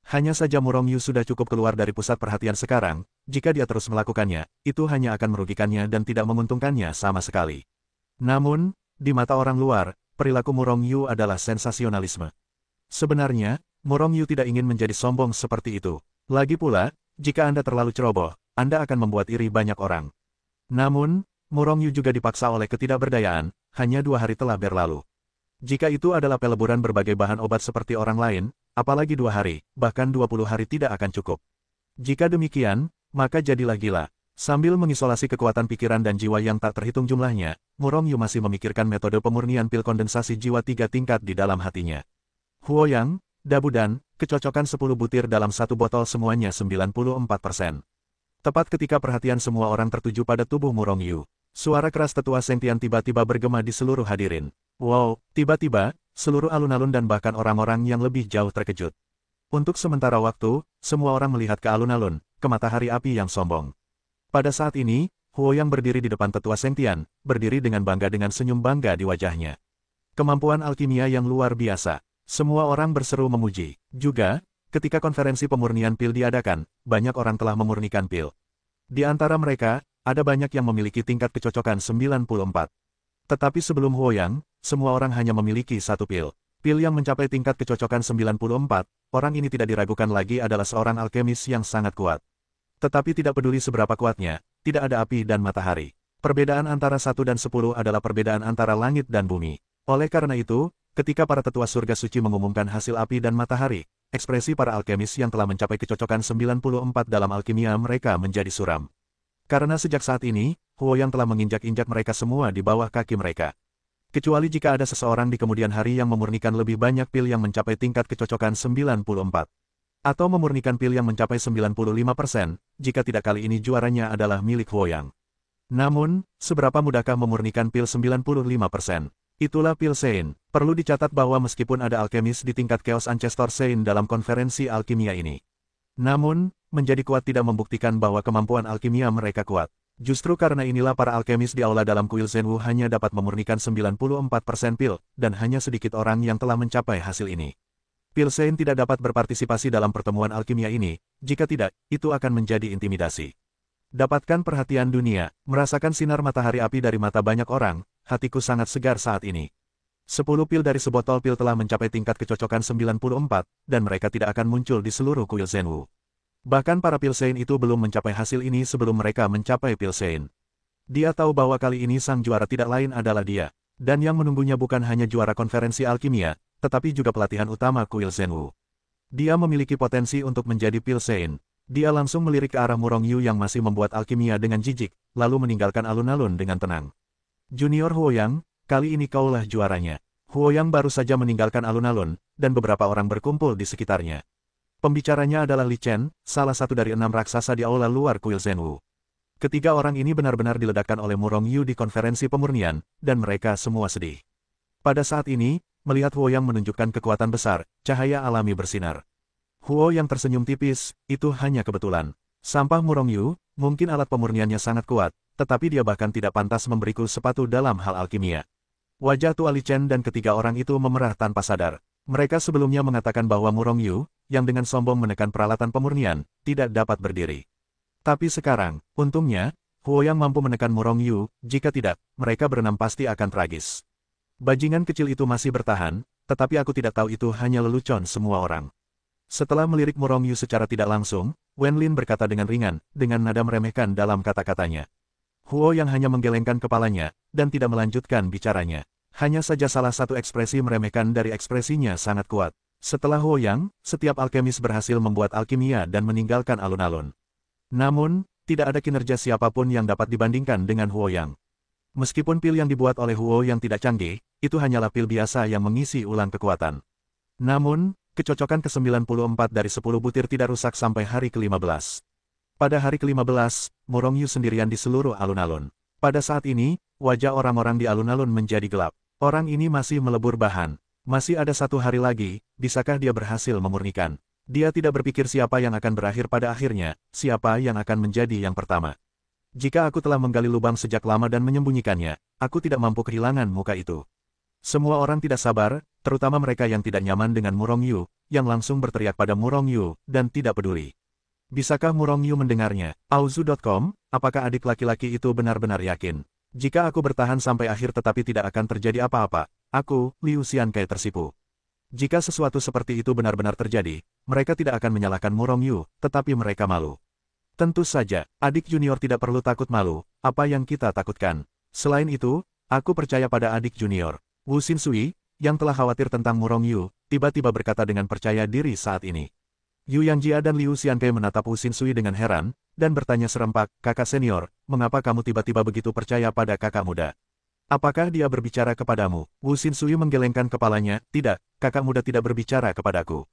Hanya saja Murong Yu sudah cukup keluar dari pusat perhatian sekarang, jika dia terus melakukannya, itu hanya akan merugikannya dan tidak menguntungkannya sama sekali. Namun, di mata orang luar, perilaku Murong Yu adalah sensasionalisme. Sebenarnya, Murong Yu tidak ingin menjadi sombong seperti itu. Lagi pula, jika Anda terlalu ceroboh, Anda akan membuat iri banyak orang. Namun, Murong Yu juga dipaksa oleh ketidakberdayaan, hanya 2 hari telah berlalu. Jika itu adalah peleburan berbagai bahan obat seperti orang lain, apalagi 2 hari, bahkan 20 hari tidak akan cukup. Jika demikian, maka jadilah gila. Sambil mengisolasi kekuatan pikiran dan jiwa yang tak terhitung jumlahnya, Murong Yu masih memikirkan metode pemurnian pil kondensasi jiwa 3 tingkat di dalam hatinya. Huoyang, Dabu dan, kecocokan 10 butir dalam 1 botol semuanya 94%. Tepat ketika perhatian semua orang tertuju pada tubuh Murong Yu, suara keras tetua Sengtian tiba-tiba bergema di seluruh hadirin. Wow, tiba-tiba, seluruh alun-alun dan bahkan orang-orang yang lebih jauh terkejut. Untuk sementara waktu, semua orang melihat ke alun-alun, ke matahari api yang sombong. Pada saat ini, Huoyang berdiri di depan tetua Sengtian, berdiri dengan bangga dengan senyum bangga di wajahnya. Kemampuan alkimia yang luar biasa. Semua orang berseru memuji. Juga, ketika konferensi pemurnian pil diadakan, banyak orang telah memurnikan pil. Di antara mereka, ada banyak yang memiliki tingkat kecocokan 94. Tetapi sebelum Huoyang, semua orang hanya memiliki 1 pil. Pil yang mencapai tingkat kecocokan 94, orang ini tidak diragukan lagi adalah seorang alkemis yang sangat kuat. Tetapi tidak peduli seberapa kuatnya, tidak ada api dan matahari. Perbedaan antara 1 dan 10 adalah perbedaan antara langit dan bumi. Oleh karena itu, ketika para tetua surga suci mengumumkan hasil api dan matahari, ekspresi para alkemis yang telah mencapai kecocokan 94 dalam alkimia mereka menjadi suram. Karena sejak saat ini, Huoyang telah menginjak-injak mereka semua di bawah kaki mereka. Kecuali jika ada seseorang di kemudian hari yang memurnikan lebih banyak pil yang mencapai tingkat kecocokan 94. Atau memurnikan pil yang mencapai 95%, jika tidak kali ini juaranya adalah milik Huoyang. Namun, seberapa mudahkah memurnikan pil 95%? Itulah pil Sein. Perlu dicatat bahwa meskipun ada alkemis di tingkat Chaos Ancestor Sein dalam konferensi alkimia ini. Namun, menjadi kuat tidak membuktikan bahwa kemampuan alkimia mereka kuat. Justru karena inilah para alkemis di aula dalam kuil Zhenwu hanya dapat memurnikan 94% pil, dan hanya sedikit orang yang telah mencapai hasil ini. Pil Sein tidak dapat berpartisipasi dalam pertemuan alkimia ini, jika tidak, itu akan menjadi intimidasi. Dapatkan perhatian dunia, merasakan sinar matahari api dari mata banyak orang, hatiku sangat segar saat ini. 10 pil dari sebotol pil telah mencapai tingkat kecocokan 94, dan mereka tidak akan muncul di seluruh kuil Zhenwu. Bahkan para pil Sein itu belum mencapai hasil ini sebelum mereka mencapai pil Sein. Dia tahu bahwa kali ini sang juara tidak lain adalah dia, dan yang menunggunya bukan hanya juara konferensi alkimia, tetapi juga pelatihan utama kuil Zhenwu. Dia memiliki potensi untuk menjadi pil Sein. Dia langsung melirik ke arah Murong Yu yang masih membuat alkimia dengan jijik, lalu meninggalkan alun-alun dengan tenang. Junior Huoyang, kali ini kaulah juaranya. Huoyang baru saja meninggalkan alun-alun, dan beberapa orang berkumpul di sekitarnya. Pembicaranya adalah Li Chen, salah satu dari 6 raksasa di aula luar kuil Zhenwu. Ketiga orang ini benar-benar diledakkan oleh Murong Yu di konferensi pemurnian, dan mereka semua sedih. Pada saat ini, melihat Huoyang menunjukkan kekuatan besar, cahaya alami bersinar. Huoyang tersenyum tipis, itu hanya kebetulan. Sampah Murong Yu, mungkin alat pemurniannya sangat kuat, tetapi dia bahkan tidak pantas memberiku sepatu dalam hal alkimia. Wajah tua Li Chen dan ketiga orang itu memerah tanpa sadar. Mereka sebelumnya mengatakan bahwa Murong Yu, yang dengan sombong menekan peralatan pemurnian, tidak dapat berdiri. Tapi sekarang, untungnya, Huoyang mampu menekan Murong Yu, jika tidak, mereka berenam pasti akan tragis. Bajingan kecil itu masih bertahan, tetapi aku tidak tahu itu hanya lelucon semua orang. Setelah melirik Murong Yu secara tidak langsung, Wen Lin berkata dengan ringan, dengan nada meremehkan dalam kata-katanya. Huoyang hanya menggelengkan kepalanya, dan tidak melanjutkan bicaranya. Hanya saja salah satu ekspresi meremehkan dari ekspresinya sangat kuat. Setelah Huoyang, setiap alkemis berhasil membuat alkimia dan meninggalkan alun-alun. Namun, tidak ada kinerja siapapun yang dapat dibandingkan dengan Huoyang. Meskipun pil yang dibuat oleh Huo yang tidak canggih, itu hanyalah pil biasa yang mengisi ulang kekuatan. Namun, kecocokan ke-94 dari 10 butir tidak rusak sampai hari ke-15. Pada hari ke-15, Murong Yu sendirian di seluruh alun-alun. Pada saat ini, wajah orang-orang di alun-alun menjadi gelap. Orang ini masih melebur bahan. Masih ada 1 hari lagi, bisakah dia berhasil memurnikan? Dia tidak berpikir siapa yang akan berakhir pada akhirnya, siapa yang akan menjadi yang pertama. Jika aku telah menggali lubang sejak lama dan menyembunyikannya, aku tidak mampu kehilangan muka itu. Semua orang tidak sabar, terutama mereka yang tidak nyaman dengan Murong Yu, yang langsung berteriak pada Murong Yu, dan tidak peduli. Bisakah Murong Yu mendengarnya? Auzu.com, apakah adik laki-laki itu benar-benar yakin? Jika aku bertahan sampai akhir tetapi tidak akan terjadi apa-apa, aku, Liu Xiankai tersipu. Jika sesuatu seperti itu benar-benar terjadi, mereka tidak akan menyalahkan Murong Yu, tetapi mereka malu. Tentu saja, adik junior tidak perlu takut malu, apa yang kita takutkan. Selain itu, aku percaya pada adik junior. Wu Xinsui, yang telah khawatir tentang Murong Yu, tiba-tiba berkata dengan percaya diri saat ini. Yu Yangjia dan Liu Xiankai menatap Wu Xinsui dengan heran, dan bertanya serempak, kakak senior, mengapa kamu tiba-tiba begitu percaya pada kakak muda? Apakah dia berbicara kepadamu? Wu Xinsui menggelengkan kepalanya, tidak, kakak muda tidak berbicara kepadaku.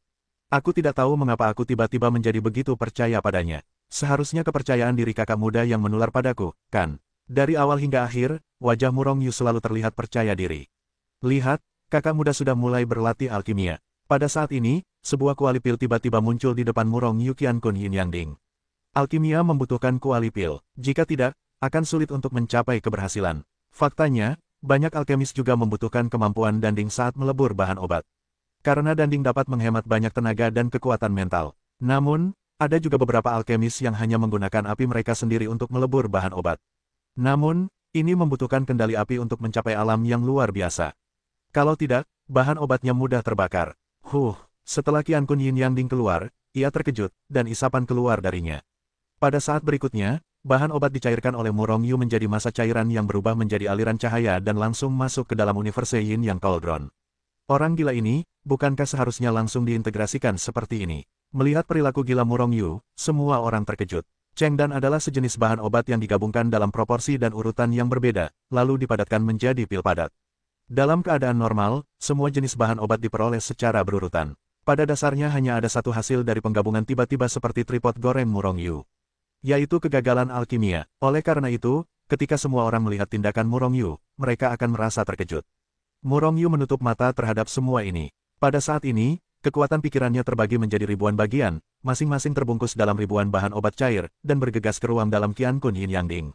Aku tidak tahu mengapa aku tiba-tiba menjadi begitu percaya padanya. Seharusnya kepercayaan diri kakak muda yang menular padaku, kan? Dari awal hingga akhir, wajah Murong Yu selalu terlihat percaya diri. Lihat, kakak muda sudah mulai berlatih alkimia. Pada saat ini, sebuah kuali pil tiba-tiba muncul di depan Murong Yu Qiankun Yin Yang Ding. Alkimia membutuhkan kuali pil. Jika tidak, akan sulit untuk mencapai keberhasilan. Faktanya, banyak alkemis juga membutuhkan kemampuan danding saat melebur bahan obat. Karena danding dapat menghemat banyak tenaga dan kekuatan mental. Namun, ada juga beberapa alkemis yang hanya menggunakan api mereka sendiri untuk melebur bahan obat. Namun, ini membutuhkan kendali api untuk mencapai alam yang luar biasa. Kalau tidak, bahan obatnya mudah terbakar. Setelah Qiankun Yin Yang Ding keluar, ia terkejut, dan isapan keluar darinya. Pada saat berikutnya, bahan obat dicairkan oleh Murong Yu menjadi massa cairan yang berubah menjadi aliran cahaya dan langsung masuk ke dalam universe Yin Yang Cauldron. Orang gila ini, bukankah seharusnya langsung diintegrasikan seperti ini? Melihat perilaku gila Murong Yu, semua orang terkejut. Chengdan adalah sejenis bahan obat yang digabungkan dalam proporsi dan urutan yang berbeda, lalu dipadatkan menjadi pil padat. Dalam keadaan normal, semua jenis bahan obat diperoleh secara berurutan. Pada dasarnya hanya ada satu hasil dari penggabungan tiba-tiba seperti tripod goreng Murong Yu, yaitu kegagalan alkimia. Oleh karena itu, ketika semua orang melihat tindakan Murong Yu, mereka akan merasa terkejut. Murong Yu menutup mata terhadap semua ini. Pada saat ini, kekuatan pikirannya terbagi menjadi ribuan bagian, masing-masing terbungkus dalam ribuan bahan obat cair, dan bergegas ke ruang dalam Qiankun Yin Yang Ding.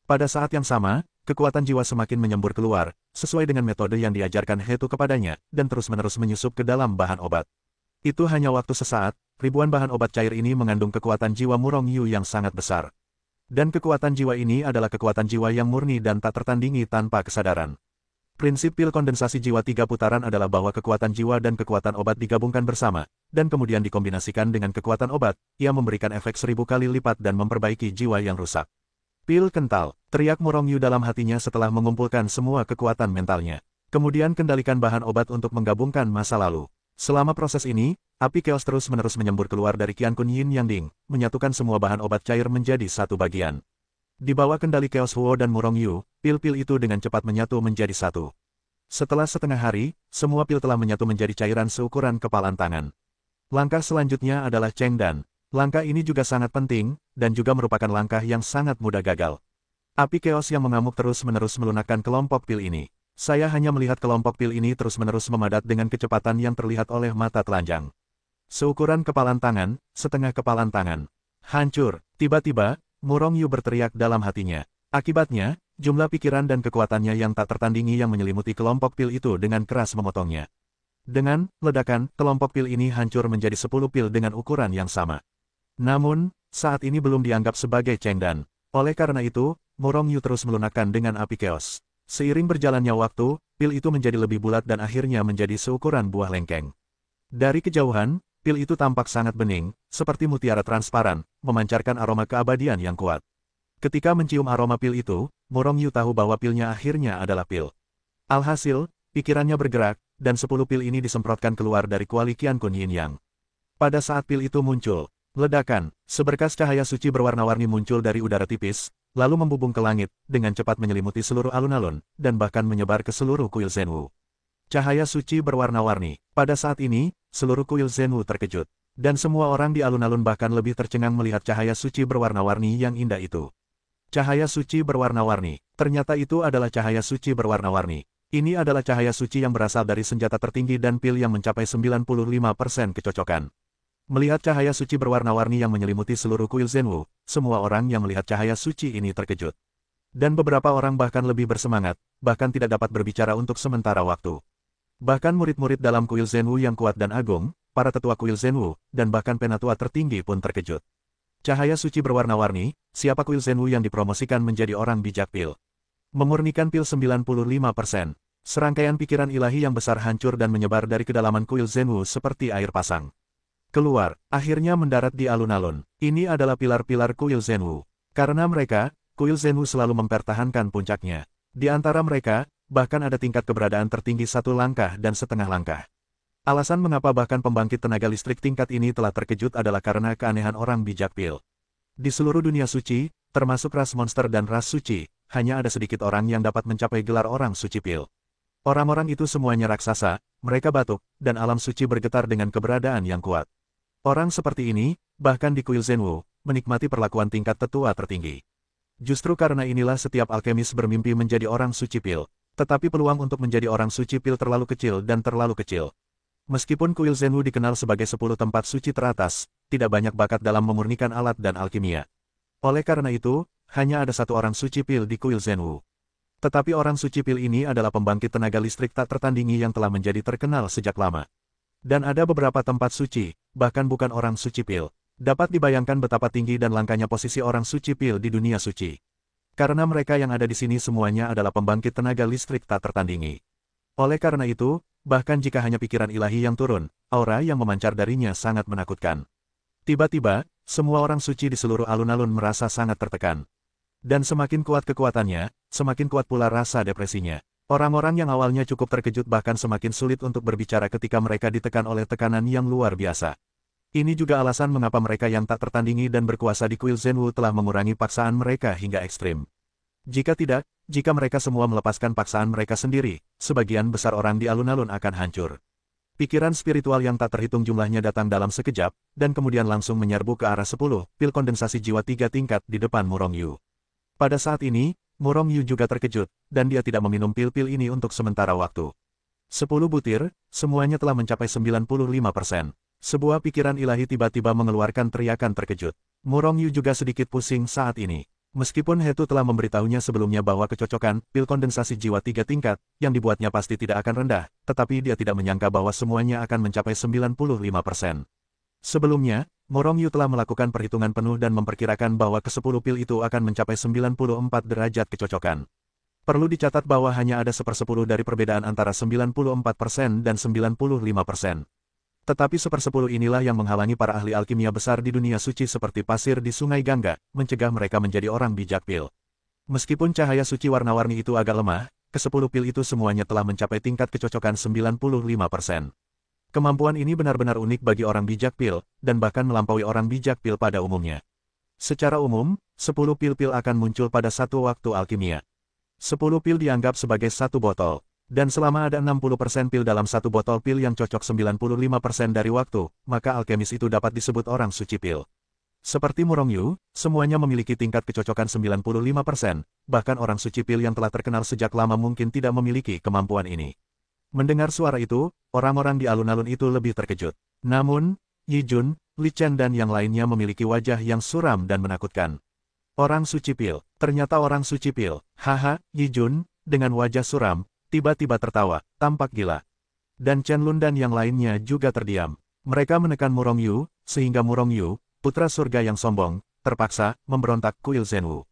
Pada saat yang sama, kekuatan jiwa semakin menyembur keluar, sesuai dengan metode yang diajarkan Hetu kepadanya, dan terus-menerus menyusup ke dalam bahan obat. Itu hanya waktu sesaat, ribuan bahan obat cair ini mengandung kekuatan jiwa Murong Yu yang sangat besar. Dan kekuatan jiwa ini adalah kekuatan jiwa yang murni dan tak tertandingi tanpa kesadaran. Prinsip pil kondensasi jiwa 3 putaran adalah bahwa kekuatan jiwa dan kekuatan obat digabungkan bersama, dan kemudian dikombinasikan dengan kekuatan obat, ia memberikan efek 1000 kali lipat dan memperbaiki jiwa yang rusak. Pil kental, teriak Murong Yu dalam hatinya setelah mengumpulkan semua kekuatan mentalnya. Kemudian kendalikan bahan obat untuk menggabungkan masa lalu. Selama proses ini, api chaos terus-menerus menyembur keluar dari Qiankun Yin Yang Ding, menyatukan semua bahan obat cair menjadi satu bagian. Di bawah kendali Chaos Huo dan Murong Yu, pil-pil itu dengan cepat menyatu menjadi satu. Setelah setengah hari, semua pil telah menyatu menjadi cairan seukuran kepalan tangan. Langkah selanjutnya adalah Chengdan. Langkah ini juga sangat penting, dan juga merupakan langkah yang sangat mudah gagal. Api Chaos yang mengamuk terus-menerus melunakkan kelompok pil ini. Saya hanya melihat kelompok pil ini terus-menerus memadat dengan kecepatan yang terlihat oleh mata telanjang. Seukuran kepalan tangan, setengah kepalan tangan. Hancur. Tiba-tiba, Murong Yu berteriak dalam hatinya. Akibatnya, jumlah pikiran dan kekuatannya yang tak tertandingi yang menyelimuti kelompok pil itu dengan keras memotongnya. Dengan ledakan, kelompok pil ini hancur menjadi 10 pil dengan ukuran yang sama. Namun, saat ini belum dianggap sebagai Chengdan. Oleh karena itu, Murong Yu terus melunakkan dengan api chaos. Seiring berjalannya waktu, pil itu menjadi lebih bulat dan akhirnya menjadi seukuran buah lengkeng. Dari kejauhan, pil itu tampak sangat bening, seperti mutiara transparan, memancarkan aroma keabadian yang kuat. Ketika mencium aroma pil itu, Murong Yu tahu bahwa pilnya akhirnya adalah pil. Alhasil, pikirannya bergerak, dan 10 pil ini disemprotkan keluar dari kuali Qiankun Yin Yang. Pada saat pil itu muncul, ledakan, seberkas cahaya suci berwarna-warni muncul dari udara tipis, lalu membubung ke langit, dengan cepat menyelimuti seluruh alun-alun, dan bahkan menyebar ke seluruh kuil Zhenwu. Cahaya suci berwarna-warni. Pada saat ini, seluruh kuil Zhenwu terkejut. Dan semua orang di alun-alun bahkan lebih tercengang melihat cahaya suci berwarna-warni yang indah itu. Cahaya suci berwarna-warni. Ternyata itu adalah cahaya suci berwarna-warni. Ini adalah cahaya suci yang berasal dari senjata tertinggi dan pil yang mencapai 95% kecocokan. Melihat cahaya suci berwarna-warni yang menyelimuti seluruh kuil Zhenwu, semua orang yang melihat cahaya suci ini terkejut. Dan beberapa orang bahkan lebih bersemangat, bahkan tidak dapat berbicara untuk sementara waktu. Bahkan murid-murid dalam kuil Zhenwu yang kuat dan agung, para tetua kuil Zhenwu, dan bahkan penatua tertinggi pun terkejut. Cahaya suci berwarna-warni, siapa kuil Zhenwu yang dipromosikan menjadi orang bijak pil? Memurnikan pil 95%. Serangkaian pikiran ilahi yang besar hancur dan menyebar dari kedalaman kuil Zhenwu seperti air pasang. Keluar, akhirnya mendarat di alun-alun. Ini adalah pilar-pilar kuil Zhenwu. Karena mereka, kuil Zhenwu selalu mempertahankan puncaknya. Di antara mereka, bahkan ada tingkat keberadaan tertinggi 1 langkah dan setengah langkah. Alasan mengapa bahkan pembangkit tenaga listrik tingkat ini telah terkejut adalah karena keanehan orang bijak pil. Di seluruh dunia suci, termasuk ras monster dan ras suci, hanya ada sedikit orang yang dapat mencapai gelar orang suci pil. Orang-orang itu semuanya raksasa, mereka batuk, dan alam suci bergetar dengan keberadaan yang kuat. Orang seperti ini, bahkan di kuil Zhenwu, menikmati perlakuan tingkat tetua tertinggi. Justru karena inilah setiap alkemis bermimpi menjadi orang suci pil, tetapi peluang untuk menjadi orang suci pil terlalu kecil dan terlalu kecil. Meskipun kuil Zhenwu dikenal sebagai 10 tempat suci teratas, tidak banyak bakat dalam memurnikan alat dan alkimia. Oleh karena itu, hanya ada 1 orang suci pil di kuil Zhenwu. Tetapi orang suci pil ini adalah pembangkit tenaga listrik tak tertandingi yang telah menjadi terkenal sejak lama. Dan ada beberapa tempat suci, bahkan bukan orang suci pil. Dapat dibayangkan betapa tinggi dan langkanya posisi orang suci pil di dunia suci. Karena mereka yang ada di sini semuanya adalah pembangkit tenaga listrik tak tertandingi. Oleh karena itu, bahkan jika hanya pikiran ilahi yang turun, aura yang memancar darinya sangat menakutkan. Tiba-tiba, semua orang suci di seluruh alun-alun merasa sangat tertekan. Dan semakin kuat kekuatannya, semakin kuat pula rasa depresinya. Orang-orang yang awalnya cukup terkejut bahkan semakin sulit untuk berbicara ketika mereka ditekan oleh tekanan yang luar biasa. Ini juga alasan mengapa mereka yang tak tertandingi dan berkuasa di kuil Zhenwu telah mengurangi paksaan mereka hingga ekstrim. Jika tidak, jika mereka semua melepaskan paksaan mereka sendiri, sebagian besar orang di alun-alun akan hancur. Pikiran spiritual yang tak terhitung jumlahnya datang dalam sekejap, dan kemudian langsung menyerbu ke arah 10 pil kondensasi jiwa 3 tingkat di depan Murong Yu. Pada saat ini, Murong Yu juga terkejut, dan dia tidak meminum pil-pil ini untuk sementara waktu. 10 butir, semuanya telah mencapai 95%. Sebuah pikiran ilahi tiba-tiba mengeluarkan teriakan terkejut. Murong Yu juga sedikit pusing saat ini. Meskipun Hetu telah memberitahunya sebelumnya bahwa kecocokan pil kondensasi jiwa 3 tingkat yang dibuatnya pasti tidak akan rendah, tetapi dia tidak menyangka bahwa semuanya akan mencapai 95%. Sebelumnya, Murong Yu telah melakukan perhitungan penuh dan memperkirakan bahwa ke-10 pil itu akan mencapai 94 derajat kecocokan. Perlu dicatat bahwa hanya ada 1/10 dari perbedaan antara 94% dan 95%. Tetapi 1/10 inilah yang menghalangi para ahli alkimia besar di dunia suci seperti pasir di Sungai Gangga, mencegah mereka menjadi orang bijak pil. Meskipun cahaya suci warna-warni itu agak lemah, ke-10 pil itu semuanya telah mencapai tingkat kecocokan 95%. Kemampuan ini benar-benar unik bagi orang bijak pil, dan bahkan melampaui orang bijak pil pada umumnya. Secara umum, 10 pil-pil akan muncul pada satu waktu alkimia. 10 pil dianggap sebagai satu botol, dan selama ada 60% pil dalam satu botol pil yang cocok 95% dari waktu, maka alkemis itu dapat disebut orang suci pil. Seperti Murong Yu, semuanya memiliki tingkat kecocokan 95%, bahkan orang suci pil yang telah terkenal sejak lama mungkin tidak memiliki kemampuan ini. Mendengar suara itu, orang-orang di alun-alun itu lebih terkejut. Namun, Yi Jun, Li Chen dan yang lainnya memiliki wajah yang suram dan menakutkan. Orang suci pil, ternyata orang suci pil. Haha, Yi Jun, dengan wajah suram, tiba-tiba tertawa, tampak gila. Dan Chen Lun dan yang lainnya juga terdiam. Mereka menekan Murong Yu, sehingga Murong Yu, putra surga yang sombong, terpaksa memberontak kuil Zhenwu.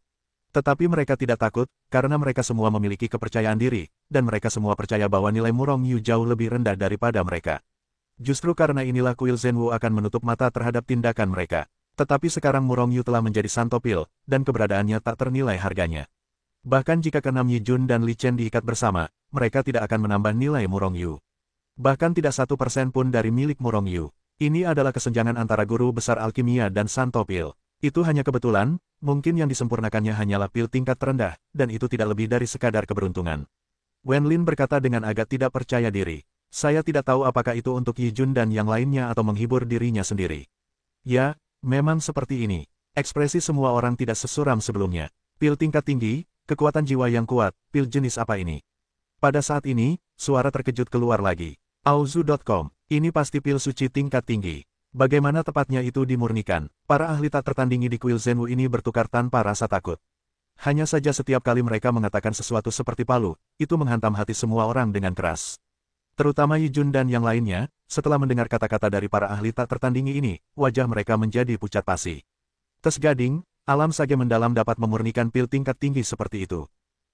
Tetapi mereka tidak takut, karena mereka semua memiliki kepercayaan diri, dan mereka semua percaya bahwa nilai Murong Yu jauh lebih rendah daripada mereka. Justru karena inilah kuil Zhenwu akan menutup mata terhadap tindakan mereka. Tetapi sekarang Murong Yu telah menjadi santopil, dan keberadaannya tak ternilai harganya. Bahkan jika keenam Yi Jun dan Li Chen diikat bersama, mereka tidak akan menambah nilai Murongyu. Bahkan tidak 1% pun dari milik Murongyu. Ini adalah kesenjangan antara guru besar alkimia dan Santo Pil. Itu hanya kebetulan, mungkin yang disempurnakannya hanyalah pil tingkat terendah, dan itu tidak lebih dari sekadar keberuntungan. Wen Lin berkata dengan agak tidak percaya diri. Saya tidak tahu apakah itu untuk Yi Jun dan yang lainnya atau menghibur dirinya sendiri. Ya, memang seperti ini. Ekspresi semua orang tidak sesuram sebelumnya. Pil tingkat tinggi, kekuatan jiwa yang kuat, pil jenis apa ini? Pada saat ini, suara terkejut keluar lagi. Auzu.com, ini pasti pil suci tingkat tinggi. Bagaimana tepatnya itu dimurnikan? Para ahli tak tertandingi di kuil Zenwu ini bertukar tanpa rasa takut. Hanya saja setiap kali mereka mengatakan sesuatu seperti palu, itu menghantam hati semua orang dengan keras. Terutama Yi Jun dan yang lainnya, setelah mendengar kata-kata dari para ahli tak tertandingi ini, wajah mereka menjadi pucat pasi. Tes Gading, alam sage mendalam dapat memurnikan pil tingkat tinggi seperti itu.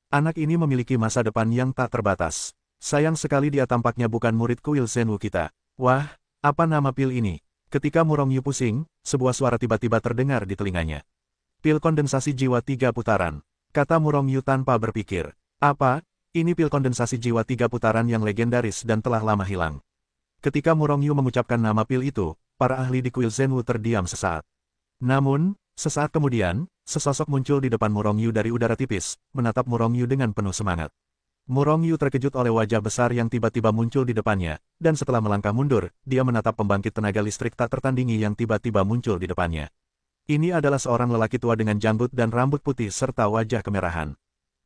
Anak ini memiliki masa depan yang tak terbatas. Sayang sekali dia tampaknya bukan murid kuil Zenwu kita. Wah, apa nama pil ini? Ketika Murongyu pusing, sebuah suara tiba-tiba terdengar di telinganya. Pil kondensasi jiwa 3 putaran, kata Murongyu tanpa berpikir. Apa? Ini pil kondensasi jiwa 3 putaran yang legendaris dan telah lama hilang. Ketika Murongyu mengucapkan nama pil itu, para ahli di kuil Zenwu terdiam sesaat. Namun, sesaat kemudian, sesosok muncul di depan Murongyu dari udara tipis, menatap Murongyu dengan penuh semangat. Murongyu terkejut oleh wajah besar yang tiba-tiba muncul di depannya, dan setelah melangkah mundur, dia menatap pembangkit tenaga listrik tak tertandingi yang tiba-tiba muncul di depannya. Ini adalah seorang lelaki tua dengan janggut dan rambut putih serta wajah kemerahan.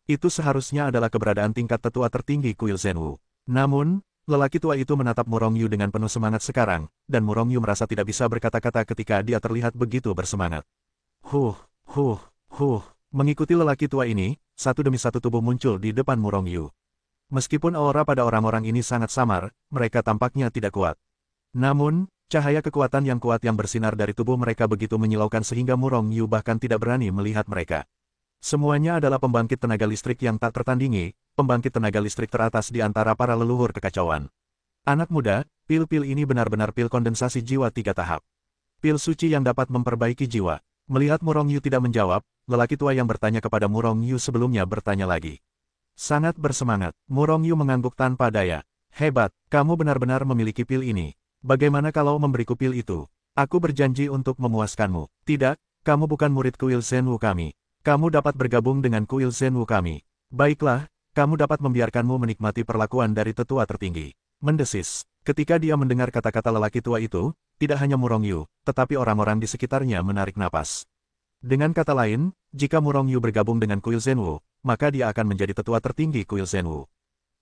Itu seharusnya adalah keberadaan tingkat tetua tertinggi kuil Zenwu. Namun, lelaki tua itu menatap Murongyu dengan penuh semangat sekarang, dan Murongyu merasa tidak bisa berkata-kata ketika dia terlihat begitu bersemangat. Huh. Mengikuti lelaki tua ini, satu demi satu tubuh muncul di depan Murongyu. Meskipun aura pada orang-orang ini sangat samar, mereka tampaknya tidak kuat. Namun, cahaya kekuatan yang kuat yang bersinar dari tubuh mereka begitu menyilaukan sehingga Murongyu bahkan tidak berani melihat mereka. Semuanya adalah pembangkit tenaga listrik yang tak tertandingi, pembangkit tenaga listrik teratas di antara para leluhur kekacauan. Anak muda, pil-pil ini benar-benar pil kondensasi jiwa 3 tahap. Pil suci yang dapat memperbaiki jiwa. Melihat Murongyu tidak menjawab, lelaki tua yang bertanya kepada Murongyu sebelumnya bertanya lagi. Sangat bersemangat, Murongyu mengangguk tanpa daya. Hebat, kamu benar-benar memiliki pil ini. Bagaimana kalau memberiku pil itu? Aku berjanji untuk memuaskanmu. Tidak, kamu bukan murid kuil Zenwu kami. Kamu dapat bergabung dengan kuil Zenwu kami. Baiklah, kamu dapat membiarkanmu menikmati perlakuan dari tetua tertinggi. Mendesis. Ketika dia mendengar kata-kata lelaki tua itu, tidak hanya Murongyu, tetapi orang-orang di sekitarnya menarik napas. Dengan kata lain, jika Murongyu bergabung dengan kuil Zenwu, maka dia akan menjadi tetua tertinggi kuil Zenwu.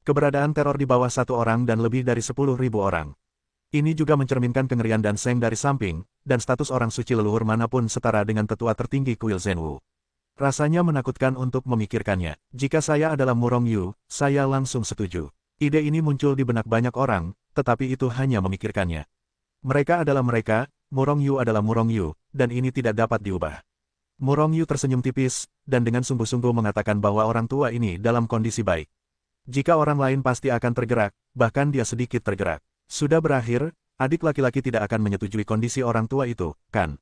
Keberadaan teror di bawah 1 orang dan lebih dari 10.000 orang. Ini juga mencerminkan kengerian dan seng dari samping, dan status orang suci leluhur manapun setara dengan tetua tertinggi kuil Zenwu. Rasanya menakutkan untuk memikirkannya. Jika saya adalah Murongyu, saya langsung setuju. Ide ini muncul di benak banyak orang, tetapi itu hanya memikirkannya. Mereka adalah mereka, Murongyu adalah Murongyu, dan ini tidak dapat diubah. Murongyu tersenyum tipis, dan dengan sungguh-sungguh mengatakan bahwa orang tua ini dalam kondisi baik. Jika orang lain pasti akan tergerak, bahkan dia sedikit tergerak. Sudah berakhir, adik laki-laki tidak akan menyetujui kondisi orang tua itu, kan?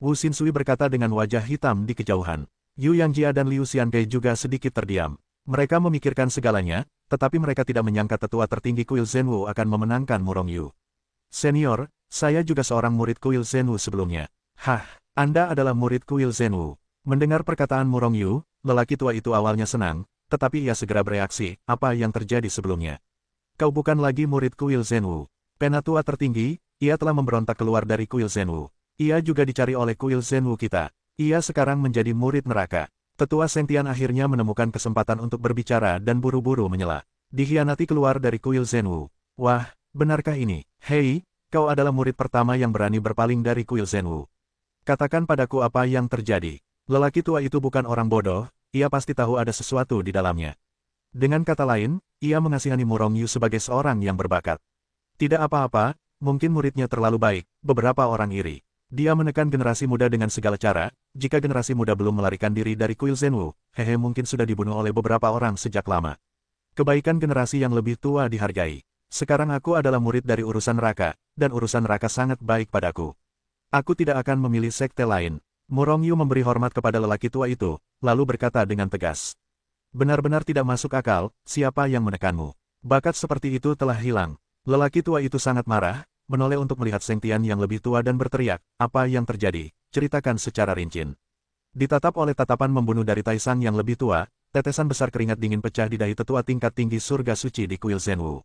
Wu Xinsui berkata dengan wajah hitam di kejauhan. Yu Yangjia dan Liu Xiankai juga sedikit terdiam. Mereka memikirkan segalanya, tetapi mereka tidak menyangka tetua tertinggi kuil Zenwu akan memenangkan Murongyu. Senior, saya juga seorang murid kuil Zenwu sebelumnya. Hah, Anda adalah murid kuil Zenwu. Mendengar perkataan Murongyu, lelaki tua itu awalnya senang, tetapi ia segera bereaksi, apa yang terjadi sebelumnya. Kau bukan lagi murid kuil Zenwu. Penatua tertinggi, ia telah memberontak keluar dari kuil Zenwu. Ia juga dicari oleh kuil Zenwu kita. Ia sekarang menjadi murid neraka. Tetua Sengtian akhirnya menemukan kesempatan untuk berbicara dan buru-buru menyela. Dikhianati keluar dari kuil Zenwu. Wah, benarkah ini? Hei, kau adalah murid pertama yang berani berpaling dari kuil Zenwu. Katakan padaku apa yang terjadi. Lelaki tua itu bukan orang bodoh, ia pasti tahu ada sesuatu di dalamnya. Dengan kata lain, ia mengasihani Murongyu sebagai seorang yang berbakat. Tidak apa-apa, mungkin muridnya terlalu baik, beberapa orang iri. Dia menekan generasi muda dengan segala cara, jika generasi muda belum melarikan diri dari kuil Zenwu, mungkin sudah dibunuh oleh beberapa orang sejak lama. Kebaikan generasi yang lebih tua dihargai. Sekarang aku adalah murid dari urusan neraka, dan urusan neraka sangat baik padaku. Aku tidak akan memilih sekte lain. Murongyu memberi hormat kepada lelaki tua itu, lalu berkata dengan tegas. Benar-benar tidak masuk akal, siapa yang menekanmu? Bakat seperti itu telah hilang. Lelaki tua itu sangat marah, menoleh untuk melihat Seng Tian yang lebih tua dan berteriak, apa yang terjadi? Ceritakan secara rinci. Ditatap oleh tatapan membunuh dari Taishan yang lebih tua, tetesan besar keringat dingin pecah di dahi tetua tingkat tinggi surga suci di kuil Zhenwu.